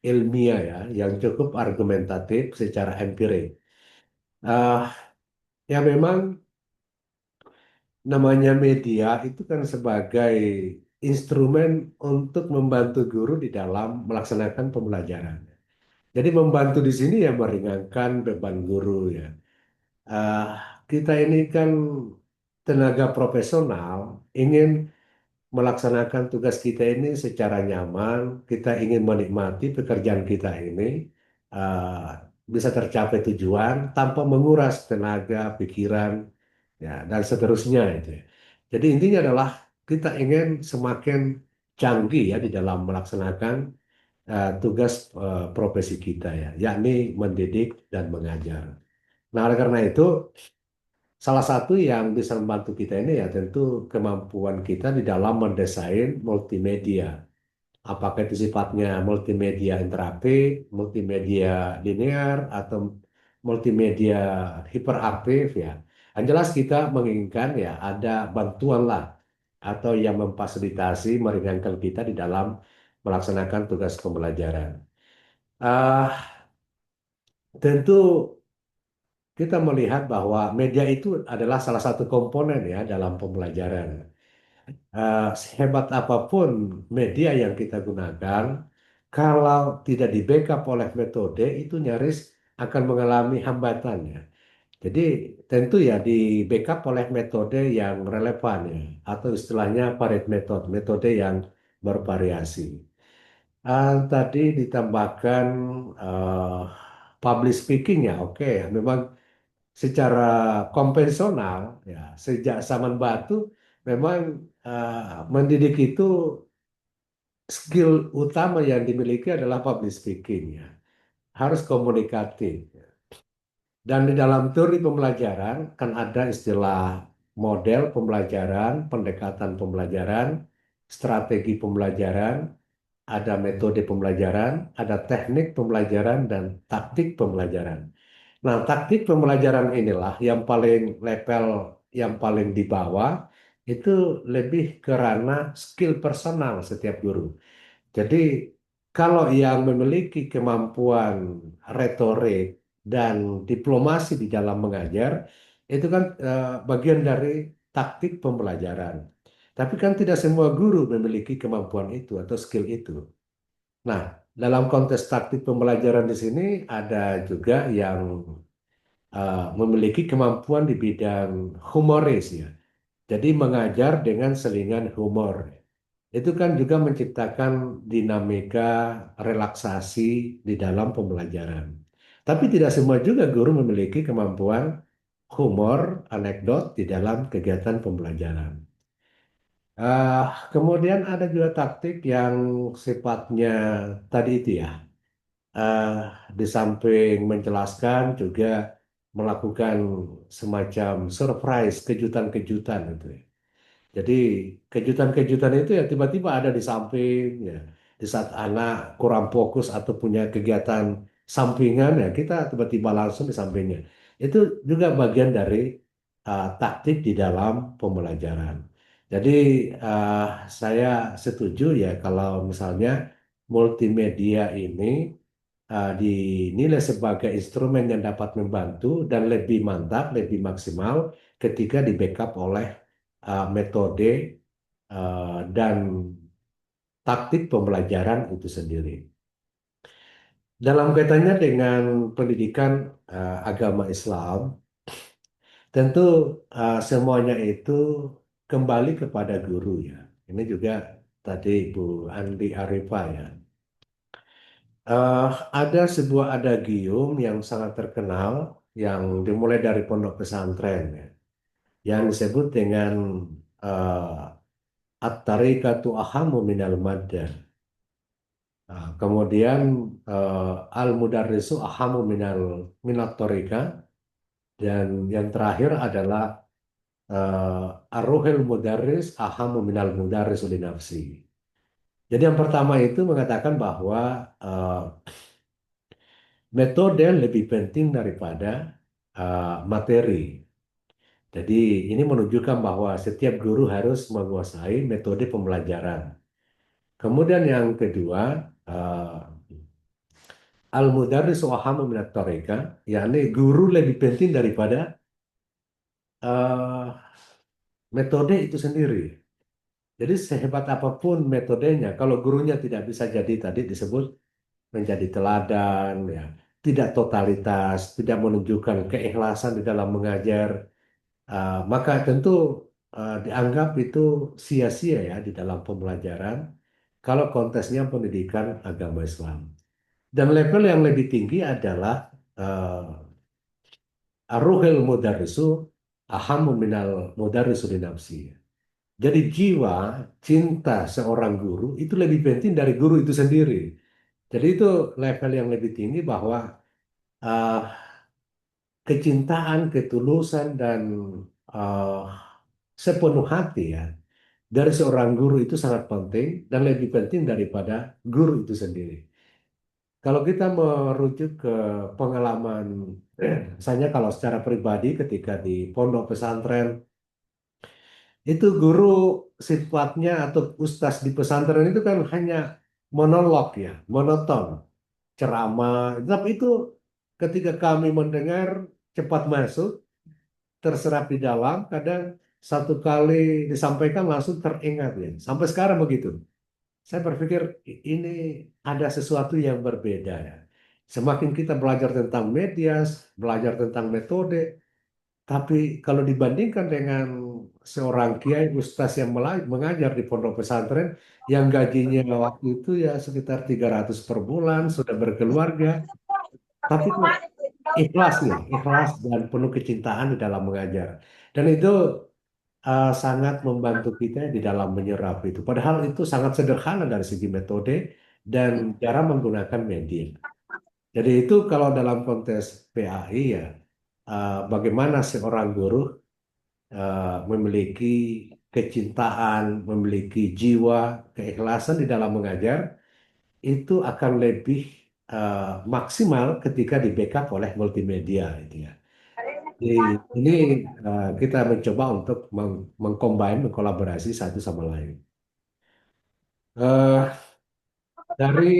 Speaker 5: ilmiah ya, yang cukup argumentatif secara empirik. Eh, ya memang namanya media itu kan sebagai instrumen untuk membantu guru di dalam melaksanakan pembelajaran. Jadi membantu di sini ya meringankan beban guru ya. Ah, kita ini kan tenaga profesional ingin melaksanakan tugas kita ini secara nyaman, kita ingin menikmati pekerjaan kita ini, bisa tercapai tujuan tanpa menguras tenaga, pikiran, ya, dan seterusnya itu, ya. Jadi intinya adalah kita ingin semakin canggih ya di dalam melaksanakan tugas profesi kita ya, yakni mendidik dan mengajar. Nah, oleh karena itu, salah satu yang bisa membantu kita ini ya tentu kemampuan kita di dalam mendesain multimedia. Apakah itu sifatnya multimedia interaktif, multimedia linear, atau multimedia hiperaktif ya. Yang jelas kita menginginkan ya ada bantuan lah atau yang memfasilitasi meringankan kita di dalam melaksanakan tugas pembelajaran. Ah, tentu kita melihat bahwa media itu adalah salah satu komponen ya dalam pembelajaran. Sehebat apapun media yang kita gunakan, kalau tidak di-backup oleh metode, itu nyaris akan mengalami hambatan ya. Jadi tentu ya di-backup oleh metode yang relevan ya, atau istilahnya Pareto method, metode yang bervariasi. Tadi ditambahkan eh, public speaking ya, oke. Memang secara konvensional ya sejak zaman batu memang mendidik itu skill utama yang dimiliki adalah public speaking ya, harus komunikatif. Dan di dalam teori pembelajaran kan ada istilah model pembelajaran, pendekatan pembelajaran, strategi pembelajaran, ada metode pembelajaran, ada teknik pembelajaran dan taktik pembelajaran. Nah, taktik pembelajaran inilah yang paling level yang paling di bawah itu lebih ke ranah skill personal setiap guru. Jadi, kalau yang memiliki kemampuan retorik dan diplomasi di dalam mengajar, itu kan bagian dari taktik pembelajaran. Tapi kan tidak semua guru memiliki kemampuan itu atau skill itu. Nah, dalam konteks taktik pembelajaran di sini ada juga yang memiliki kemampuan di bidang humoris ya. Jadi mengajar dengan selingan humor. Itu kan juga menciptakan dinamika relaksasi di dalam pembelajaran. Tapi tidak semua juga guru memiliki kemampuan humor, anekdot di dalam kegiatan pembelajaran. Kemudian ada juga taktik yang sifatnya tadi itu ya, eh, di samping menjelaskan juga melakukan semacam surprise, kejutan-kejutan itu, ya. Jadi kejutan-kejutan itu ya tiba-tiba ada di samping ya. Di saat anak kurang fokus atau punya kegiatan sampingan ya kita tiba-tiba langsung di sampingnya. Itu juga bagian dari taktik di dalam pembelajaran. Jadi uh, saya setuju ya kalau misalnya multimedia ini dinilai sebagai instrumen yang dapat membantu dan lebih mantap, lebih maksimal ketika di backup oleh metode dan taktik pembelajaran itu sendiri. Dalam kaitannya dengan pendidikan agama Islam, tentu semuanya itu kembali kepada guru ya. Ini juga tadi Bu Andi Arifah ya. Eh, ada sebuah adagium yang sangat terkenal yang dimulai dari pondok pesantren ya, yang disebut dengan at-tariqatu ahamu minal maddah. Nah, kemudian al-mudarrisu ahamu minat tariqa, dan yang terakhir adalah ar-ruhil mudarris ahamu minal mudarris li nafsi. Jadi yang pertama itu mengatakan bahwa metode lebih penting daripada materi. Jadi ini menunjukkan bahwa setiap guru harus menguasai metode pembelajaran. Kemudian yang kedua, al-mudarris ahamu minat tariqa, yakni guru lebih penting daripada eh, metode itu sendiri. Jadi sehebat apapun metodenya, kalau gurunya tidak bisa jadi tadi disebut menjadi teladan, ya, tidak totalitas, tidak menunjukkan keikhlasan di dalam mengajar, maka tentu dianggap itu sia-sia ya di dalam pembelajaran kalau konteksnya pendidikan agama Islam. Dan level yang lebih tinggi adalah Ar-Ruhul Mudarrisu ahammu minal mudarrisu li nafsi. Jadi jiwa cinta seorang guru itu lebih penting dari guru itu sendiri. Jadi itu level yang lebih tinggi bahwa eh, kecintaan, ketulusan dan eh, sepenuh hati ya dari seorang guru itu sangat penting dan lebih penting daripada guru itu sendiri. Kalau kita merujuk ke pengalaman misalnya kalau secara pribadi ketika di pondok pesantren itu guru sifatnya atau ustaz di pesantren itu kan hanya monolog ya, monoton, ceramah. Tapi itu ketika kami mendengar cepat masuk, terserap di dalam, kadang satu kali disampaikan langsung teringat ya. Sampai sekarang begitu. Saya berpikir ini ada sesuatu yang berbeda ya. Semakin kita belajar tentang media, belajar tentang metode, tapi kalau dibandingkan dengan seorang kiai ustaz yang mengajar di pondok pesantren yang gajinya waktu itu ya sekitar 300 per bulan, sudah berkeluarga, tapi kok ikhlasnya, ikhlas dan penuh kecintaan di dalam mengajar. Dan itu sangat membantu kita di dalam menyerap itu. Padahal itu sangat sederhana dari segi metode dan cara menggunakan media. Jadi itu kalau dalam konteks PAI ya, bagaimana seorang guru memiliki kecintaan, memiliki jiwa, keikhlasan di dalam mengajar, itu akan lebih maksimal ketika di backup oleh multimedia itu ya. Jadi ini kita mencoba untuk mengcombine, mengkolaborasi satu sama lain. Eh, dari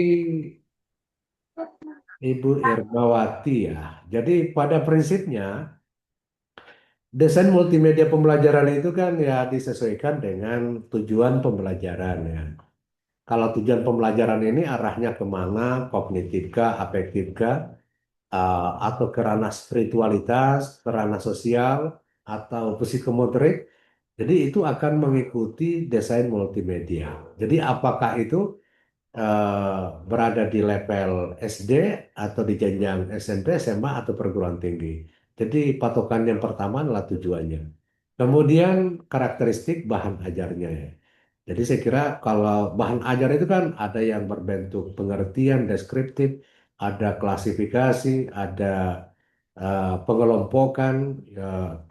Speaker 5: Ibu Irmawati ya. Jadi pada prinsipnya desain multimedia pembelajaran itu kan ya disesuaikan dengan tujuan pembelajaran ya. Kalau tujuan pembelajaran ini arahnya kemana, kognitif kah, afektif kah, atau ke ranah spiritualitas, ke ranah sosial, atau psikomotorik. Jadi itu akan mengikuti desain multimedia. Jadi apakah itu berada di level SD atau di jenjang SMP, SMA atau perguruan tinggi. Jadi patokan yang pertama adalah tujuannya. Kemudian karakteristik bahan ajarnya ya. Jadi saya kira kalau bahan ajar itu kan ada yang berbentuk pengertian deskriptif, ada klasifikasi, ada pengelompokan,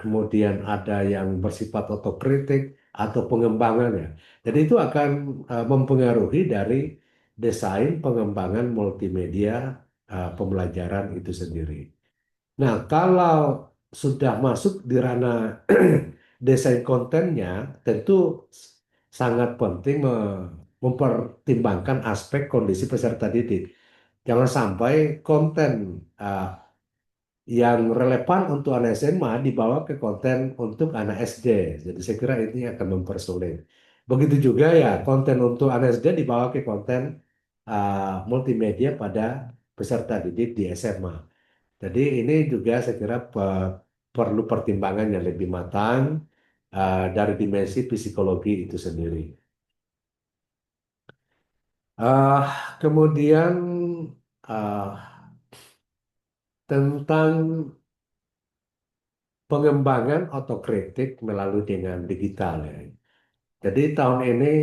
Speaker 5: kemudian ada yang bersifat otokritik atau pengembangan ya. Jadi itu akan mempengaruhi dari desain pengembangan multimedia pembelajaran itu sendiri. Nah, kalau sudah masuk di ranah desain kontennya, tentu sangat penting mempertimbangkan aspek kondisi peserta didik. Jangan sampai konten uh, yang relevan untuk anak SMA dibawa ke konten untuk anak SD. Jadi saya kira ini akan mempersulit. Begitu juga ya konten untuk anak SD dibawa ke konten multimedia pada peserta didik di SMA. Jadi ini juga saya kira perlu pertimbangan yang lebih matang dari dimensi psikologi itu sendiri. Ah, kemudian ah, tentang pengembangan otokritik melalui dengan digital ya. Jadi tahun ini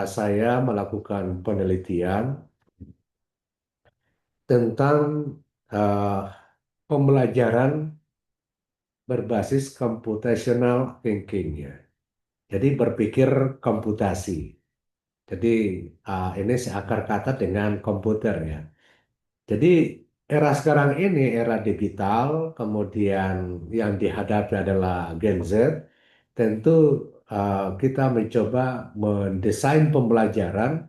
Speaker 5: saya melakukan penelitian tentang ah, pembelajaran berbasis computational thinking ya. Jadi berpikir komputasi. Jadi ini seakar kata dengan komputer ya. Jadi era sekarang ini era digital, kemudian yang dihadapi adalah Gen Z. Tentu kita mencoba mendesain pembelajaran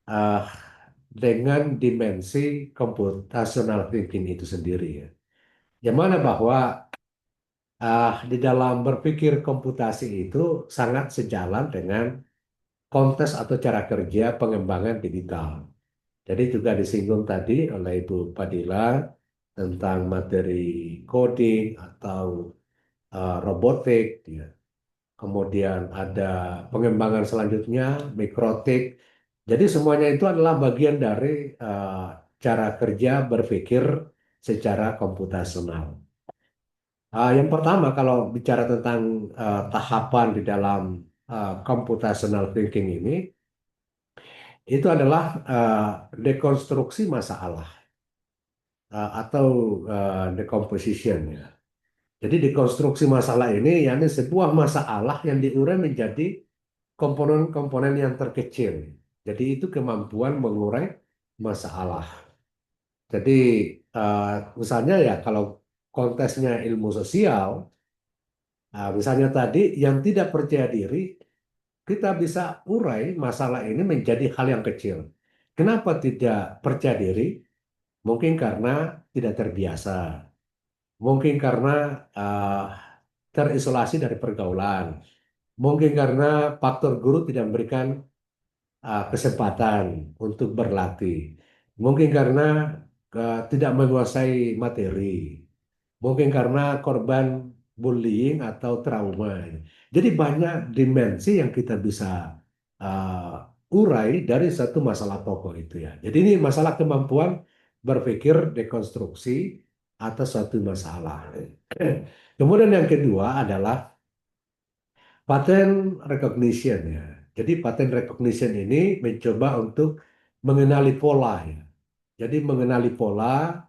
Speaker 5: uh, dengan dimensi computational thinking itu sendiri ya. Yang mana bahwa di dalam berpikir komputasi itu sangat sejalan dengan konteks atau cara kerja pengembangan digital. Jadi juga disinggung tadi oleh Ibu Padilla tentang materi coding atau robotik, ya. kemudian ada pengembangan selanjutnya, mikrotik. Jadi semuanya itu adalah bagian dari eh, cara kerja berpikir secara komputasional. Yang pertama, kalau bicara tentang tahapan di dalam computational thinking ini, itu adalah dekonstruksi masalah atau decomposition ya. Jadi dekonstruksi masalah ini yakni sebuah masalah yang diurai menjadi komponen-komponen yang terkecil. Jadi itu kemampuan mengurai masalah. Jadi eh, misalnya ya kalau konteksnya ilmu sosial, misalnya tadi yang tidak percaya diri, kita bisa urai masalah ini menjadi hal yang kecil. Kenapa tidak percaya diri? Mungkin karena tidak terbiasa. Mungkin karena eh, terisolasi dari pergaulan. Mungkin karena faktor guru tidak memberikan kesempatan untuk berlatih. Mungkin karena tidak menguasai materi. Mungkin karena korban bullying atau trauma. Jadi banyak dimensi yang kita bisa urai dari satu masalah pokok itu ya. Jadi ini masalah kemampuan berpikir dekonstruksi atas suatu masalah. Kemudian yang kedua adalah pattern recognition ya. Jadi pattern recognition ini mencoba untuk mengenali pola ya. Jadi mengenali pola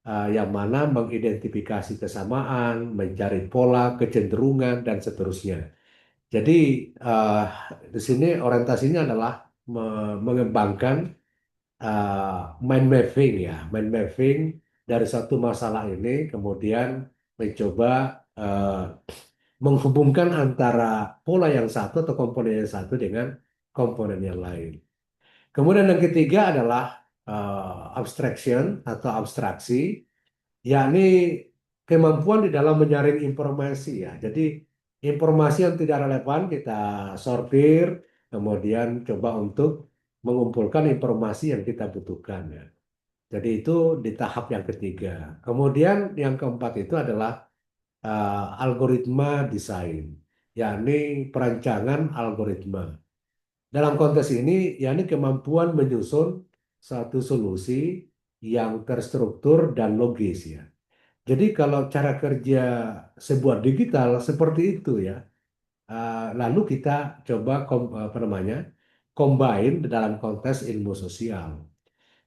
Speaker 5: yang mana mengidentifikasi kesamaan, mencari pola, kecenderungan dan seterusnya. Jadi eh, di sini orientasinya adalah mengembangkan mind mapping ya, mind mapping dari satu masalah ini kemudian mencoba eh, menghubungkan antara pola yang satu atau komponen yang satu dengan komponen yang lain. Kemudian yang ketiga adalah abstraction atau abstraksi, yakni kemampuan di dalam menyaring informasi ya. Jadi informasi yang tidak relevan kita sortir, kemudian coba untuk mengumpulkan informasi yang kita butuhkan ya. Jadi itu di tahap yang ketiga. Kemudian yang keempat itu adalah algoritma desain, yakni perancangan algoritma. Dalam konteks ini, yakni kemampuan menyusun satu solusi yang terstruktur dan logis ya. Jadi kalau cara kerja sebuah digital seperti itu ya, lalu kita coba apa namanya, combine dalam konteks ilmu sosial.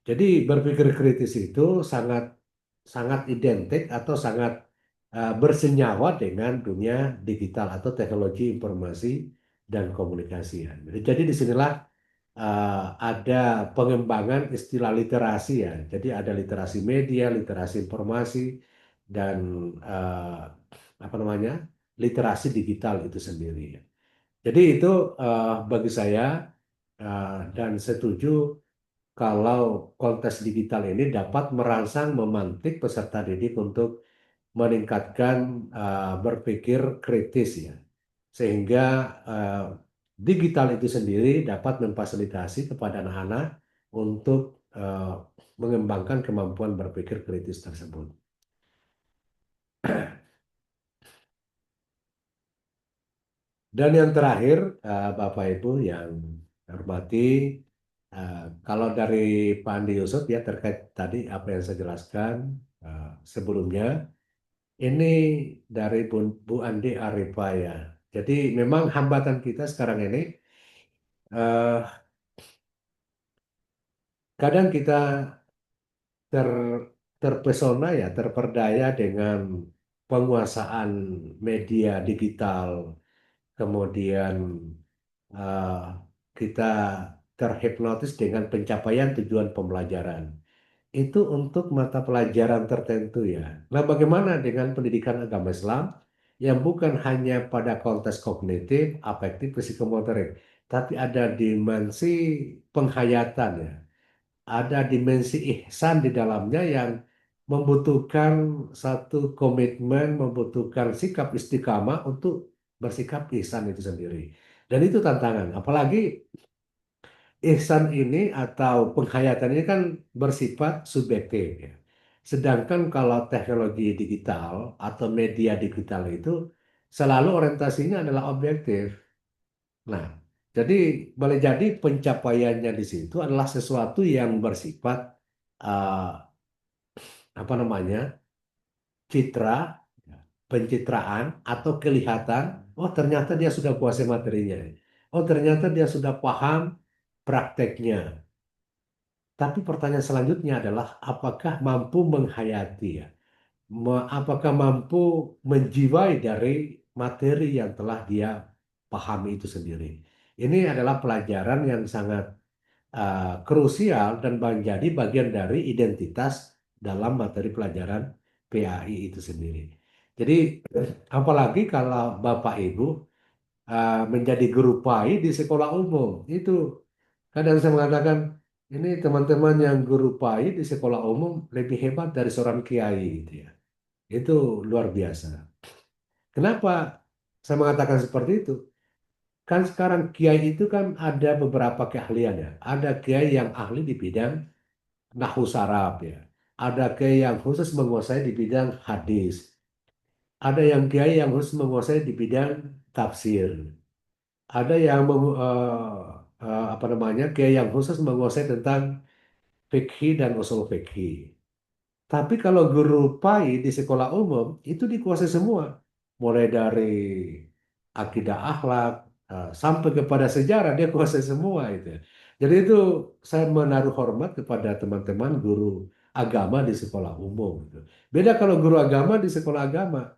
Speaker 5: Jadi berpikir kritis itu sangat sangat identik atau sangat bersenyawa dengan dunia digital atau teknologi informasi dan komunikasi ya. Jadi disinilah ada pengembangan istilah literasi ya. Jadi ada literasi media, literasi informasi, dan eh, apa namanya literasi digital itu sendiri ya. Jadi itu bagi saya dan setuju kalau kontes digital ini dapat merangsang memantik peserta didik untuk meningkatkan berpikir kritis ya, sehingga uh, digital itu sendiri dapat memfasilitasi kepada anak-anak untuk mengembangkan kemampuan berpikir kritis tersebut. Dan yang terakhir, Bapak Ibu yang saya hormati, kalau dari Pak Andi Yusuf ya terkait tadi apa yang saya jelaskan sebelumnya, ini dari Bu Andi Arifaya. Jadi memang hambatan kita sekarang ini, eh, kadang kita ter, terpesona ya, terperdaya dengan penguasaan media digital, kemudian eh, kita terhipnotis dengan pencapaian tujuan pembelajaran. Itu untuk mata pelajaran tertentu ya. Nah, bagaimana dengan pendidikan agama Islam yang bukan hanya pada konteks kognitif, afektif, psikomotorik, tapi ada dimensi penghayatan ya. Ada dimensi ihsan di dalamnya yang membutuhkan satu komitmen, membutuhkan sikap istiqamah untuk bersikap ihsan itu sendiri. Dan itu tantangan. Apalagi ihsan ini atau penghayatan ini kan bersifat subjektif ya. Sedangkan kalau teknologi digital atau media digital itu selalu orientasinya adalah objektif. Nah, jadi boleh jadi pencapaiannya di situ adalah sesuatu yang bersifat eh, apa namanya, citra, pencitraan atau kelihatan. Oh, ternyata dia sudah kuasai materinya. Oh, ternyata dia sudah paham prakteknya. Tapi pertanyaan selanjutnya adalah apakah mampu menghayati ya? Apakah mampu menjiwai dari materi yang telah dia pahami itu sendiri. Ini adalah pelajaran yang sangat krusial dan menjadi bagian dari identitas dalam materi pelajaran PAI itu sendiri. Jadi, apalagi kalau Bapak Ibu menjadi guru PAI di sekolah umum, itu kadang saya mengatakan ini teman-teman yang guru PAI di sekolah umum lebih hebat dari seorang kiai, gitu ya. Itu luar biasa. Kenapa saya mengatakan seperti itu? Kan sekarang kiai itu kan ada beberapa keahlian ya. Ada kiai yang ahli di bidang nahwu saraf ya. Ada kiai yang khusus menguasai di bidang hadis. Ada yang kiai yang khusus menguasai di bidang tafsir. Ada yang apa namanya, kiai yang khusus menguasai tentang fikih dan usul fikih. Tapi kalau guru PAI di sekolah umum itu dikuasai semua, mulai dari akidah akhlak sampai kepada sejarah dia kuasai semua itu. Jadi itu saya menaruh hormat kepada teman-teman guru agama di sekolah umum. Gitu. Beda kalau guru agama di sekolah agama,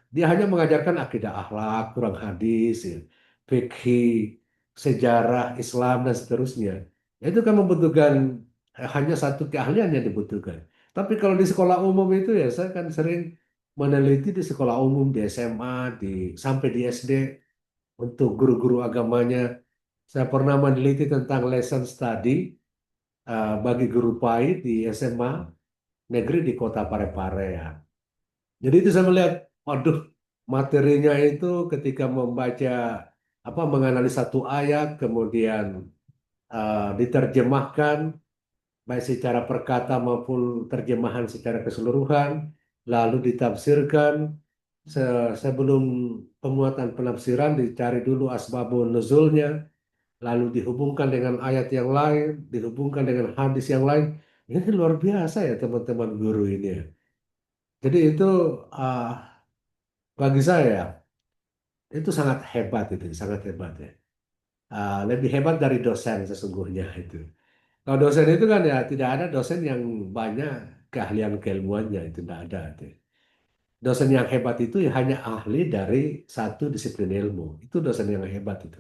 Speaker 5: dia hanya mengajarkan akidah akhlak, kurang hadis, ya, fikih, sejarah Islam dan seterusnya. Itu kan membutuhkan hanya satu keahlian yang dibutuhkan. Tapi kalau di sekolah umum itu ya saya kan sering meneliti di sekolah umum, di SMA, sampai di SD untuk guru-guru agamanya. Saya pernah meneliti tentang lesson study bagi guru PAI di SMA negeri di Kota Parepare ya. Jadi itu saya melihat, waduh, materinya itu ketika membaca menganalisis satu ayat, kemudian diterjemahkan baik secara perkata maupun terjemahan secara keseluruhan, lalu ditafsirkan. Sebelum pemuatan penafsiran dicari dulu asbabun nuzulnya, lalu dihubungkan dengan ayat yang lain, dihubungkan dengan hadis yang lain. Ini luar biasa ya teman-teman guru ini ya. Jadi itu ah, bagi saya itu sangat hebat, itu sangat hebat ya. Lebih hebat dari dosen sesungguhnya itu. Kalau dosen itu kan ya tidak ada dosen yang banyak keahlian keilmuannya, itu tidak ada. Itu. Dosen yang hebat itu ya hanya ahli dari satu disiplin ilmu. Itu dosen yang hebat itu.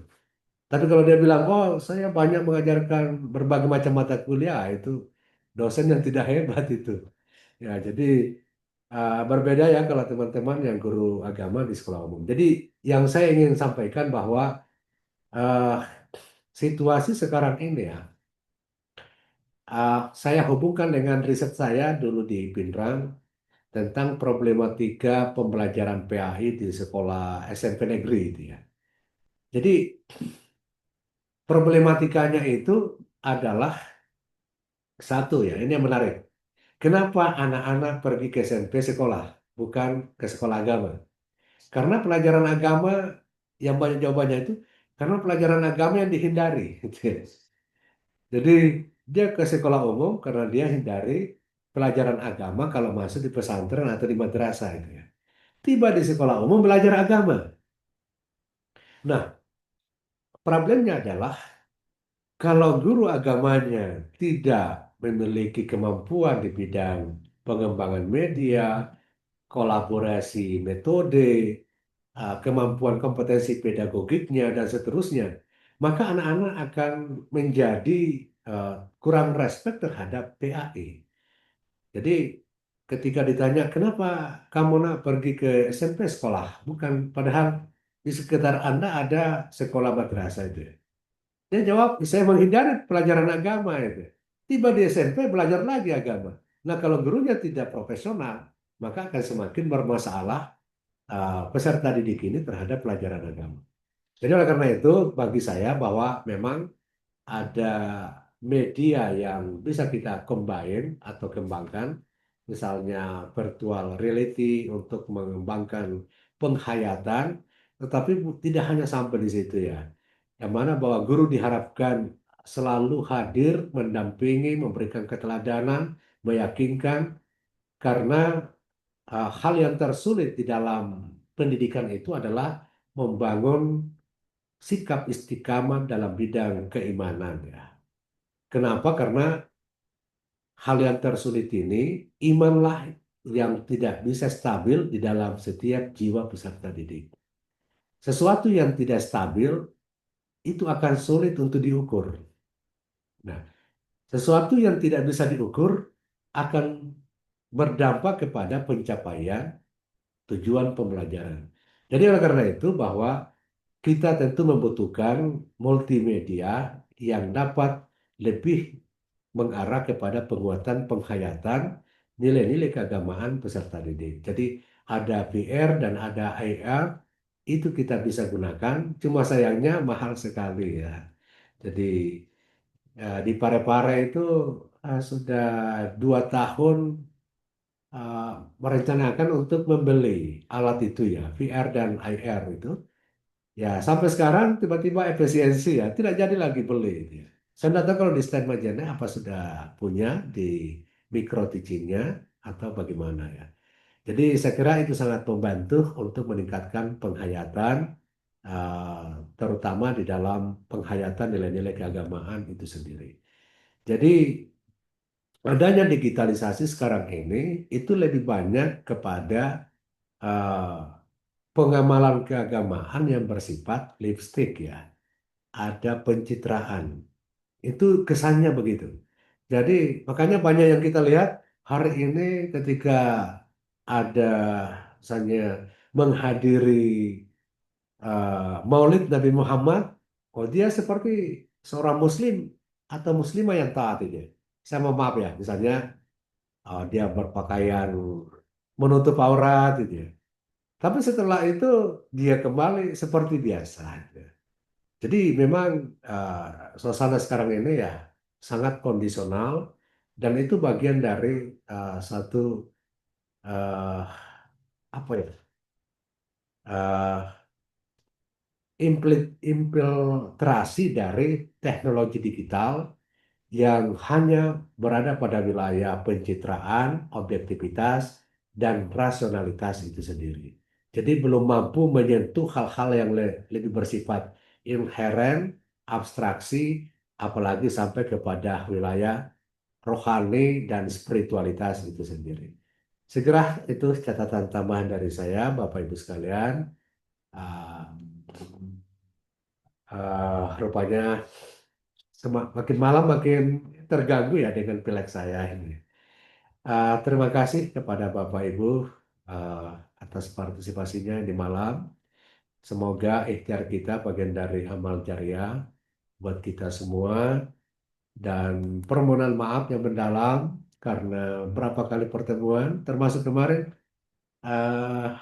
Speaker 5: Tapi kalau dia bilang, oh saya banyak mengajarkan berbagai macam mata kuliah, itu dosen yang tidak hebat itu. Ya, jadi berbeda ya kalau teman-teman yang guru agama di sekolah umum. Jadi yang saya ingin sampaikan bahwa eh, situasi sekarang ini ya, saya hubungkan dengan riset saya dulu di Pinrang tentang problematika pembelajaran PAI di sekolah SMP negeri itu ya. Jadi problematikanya itu adalah satu ya, ini yang menarik. Kenapa anak-anak pergi ke SMP sekolah, bukan ke sekolah agama? Karena pelajaran agama yang banyak jawabannya itu karena pelajaran agama yang dihindari. Gitu ya. Jadi dia ke sekolah umum karena dia hindari pelajaran agama kalau masuk di pesantren atau di madrasah itu ya. Tiba di sekolah umum belajar agama. Nah, problemnya adalah kalau guru agamanya tidak memiliki kemampuan di bidang pengembangan media, kolaborasi metode, kemampuan kompetensi pedagogiknya, dan seterusnya, maka anak-anak akan menjadi eh, kurang respect terhadap PAI. Jadi ketika ditanya, kenapa kamu nak pergi ke SMP sekolah? Bukan, padahal di sekitar Anda ada sekolah madrasah itu. Dia jawab, saya menghindari pelajaran agama itu. Tiba di SMP belajar lagi agama. Nah, kalau gurunya tidak profesional, maka akan semakin bermasalah peserta didik ini terhadap pelajaran agama. Jadi oleh karena itu, bagi saya bahwa memang ada media yang bisa kita combine atau kembangkan, misalnya virtual reality untuk mengembangkan penghayatan, tetapi tidak hanya sampai di situ ya. Yang mana bahwa guru diharapkan selalu hadir, mendampingi, memberikan keteladanan, meyakinkan, karena hal yang tersulit di dalam pendidikan itu adalah membangun sikap istiqamah dalam bidang keimanan ya. Kenapa? Karena hal yang tersulit ini, imanlah yang tidak bisa stabil di dalam setiap jiwa peserta didik. Sesuatu yang tidak stabil itu akan sulit untuk diukur. Nah, sesuatu yang tidak bisa diukur akan berdampak kepada pencapaian tujuan pembelajaran. Jadi oleh karena itu bahwa kita tentu membutuhkan multimedia yang dapat lebih mengarah kepada penguatan penghayatan nilai-nilai keagamaan peserta didik. Jadi ada VR dan ada AR itu kita bisa gunakan, cuma sayangnya mahal sekali ya. Jadi di Parepare itu sudah 2 tahun uh, merencanakan untuk membeli alat itu ya, VR dan AR itu. Ya, sampai sekarang tiba-tiba efisiensi ya, tidak jadi lagi beli itu ya. Saya tidak tahu kalau di stand Majene apa sudah punya di micro teachingnya atau bagaimana ya. Jadi saya kira itu sangat membantu untuk meningkatkan penghayatan, uh, terutama di dalam penghayatan nilai-nilai keagamaan itu sendiri. Jadi adanya digitalisasi sekarang ini itu lebih banyak kepada uh, pengamalan keagamaan yang bersifat lipstick ya. Ada pencitraan. Itu kesannya begitu. Jadi makanya banyak yang kita lihat hari ini ketika ada misalnya menghadiri Maulid Nabi Muhammad, oh dia seperti seorang muslim atau muslimah yang taat itu. Saya mau maaf ya, misalnya dia berpakaian menutup aurat gitu ya. Tapi setelah itu dia kembali seperti biasa. Gitu. Jadi memang suasana sekarang ini ya sangat kondisional dan itu bagian dari satu uh, apa ya uh, infiltrasi dari teknologi digital yang hanya berada pada wilayah pencitraan, objektivitas, dan rasionalitas itu sendiri. Jadi belum mampu menyentuh hal-hal yang lebih bersifat inheren, abstraksi, apalagi sampai kepada wilayah rohani dan spiritualitas itu sendiri. Segera itu catatan tambahan dari saya, Bapak Ibu sekalian. Ah, rupanya makin malam makin terganggu ya dengan pilek saya ini. Terima kasih kepada Bapak Ibu uh, atas partisipasinya di malam. Semoga ikhtiar kita bagian dari amal jariah buat kita semua dan permohonan maaf yang mendalam karena berapa kali pertemuan termasuk kemarin uh,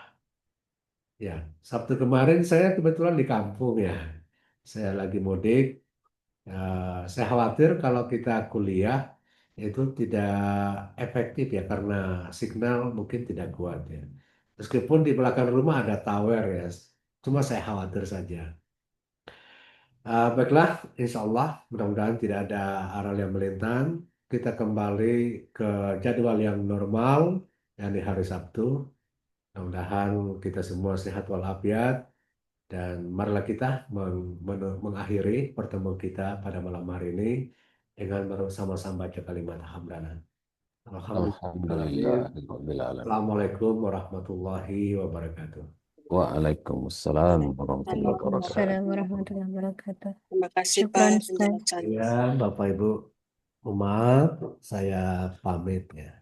Speaker 5: ya Sabtu kemarin saya kebetulan di kampung ya. Saya lagi mudik. Saya khawatir kalau kita kuliah itu tidak efektif ya karena signal mungkin tidak kuat ya. Meskipun di belakang rumah ada tower ya, cuma saya khawatir saja. Baiklah, insya Allah mudah-mudahan tidak ada hal yang melintang. Kita kembali ke jadwal yang normal yang di hari Sabtu. Mudah-mudahan kita semua sehat walafiat. Dan marilah kita mengakhiri pertemuan kita pada malam hari ini dengan bersama-sama baca kalimat hamdalah. Alhamdulillah.
Speaker 3: Alhamdulillah.
Speaker 5: Assalamualaikum warahmatullahi wabarakatuh.
Speaker 3: Waalaikumsalam warahmatullahi wabarakatuh.
Speaker 1: Waalaikumsalam warahmatullahi wabarakatuh.
Speaker 6: Terima kasih
Speaker 1: Syukran,
Speaker 6: Pak
Speaker 1: Ustaz.
Speaker 6: penjelasannya.
Speaker 5: Ya, Bapak Ibu, maaf saya pamit ya.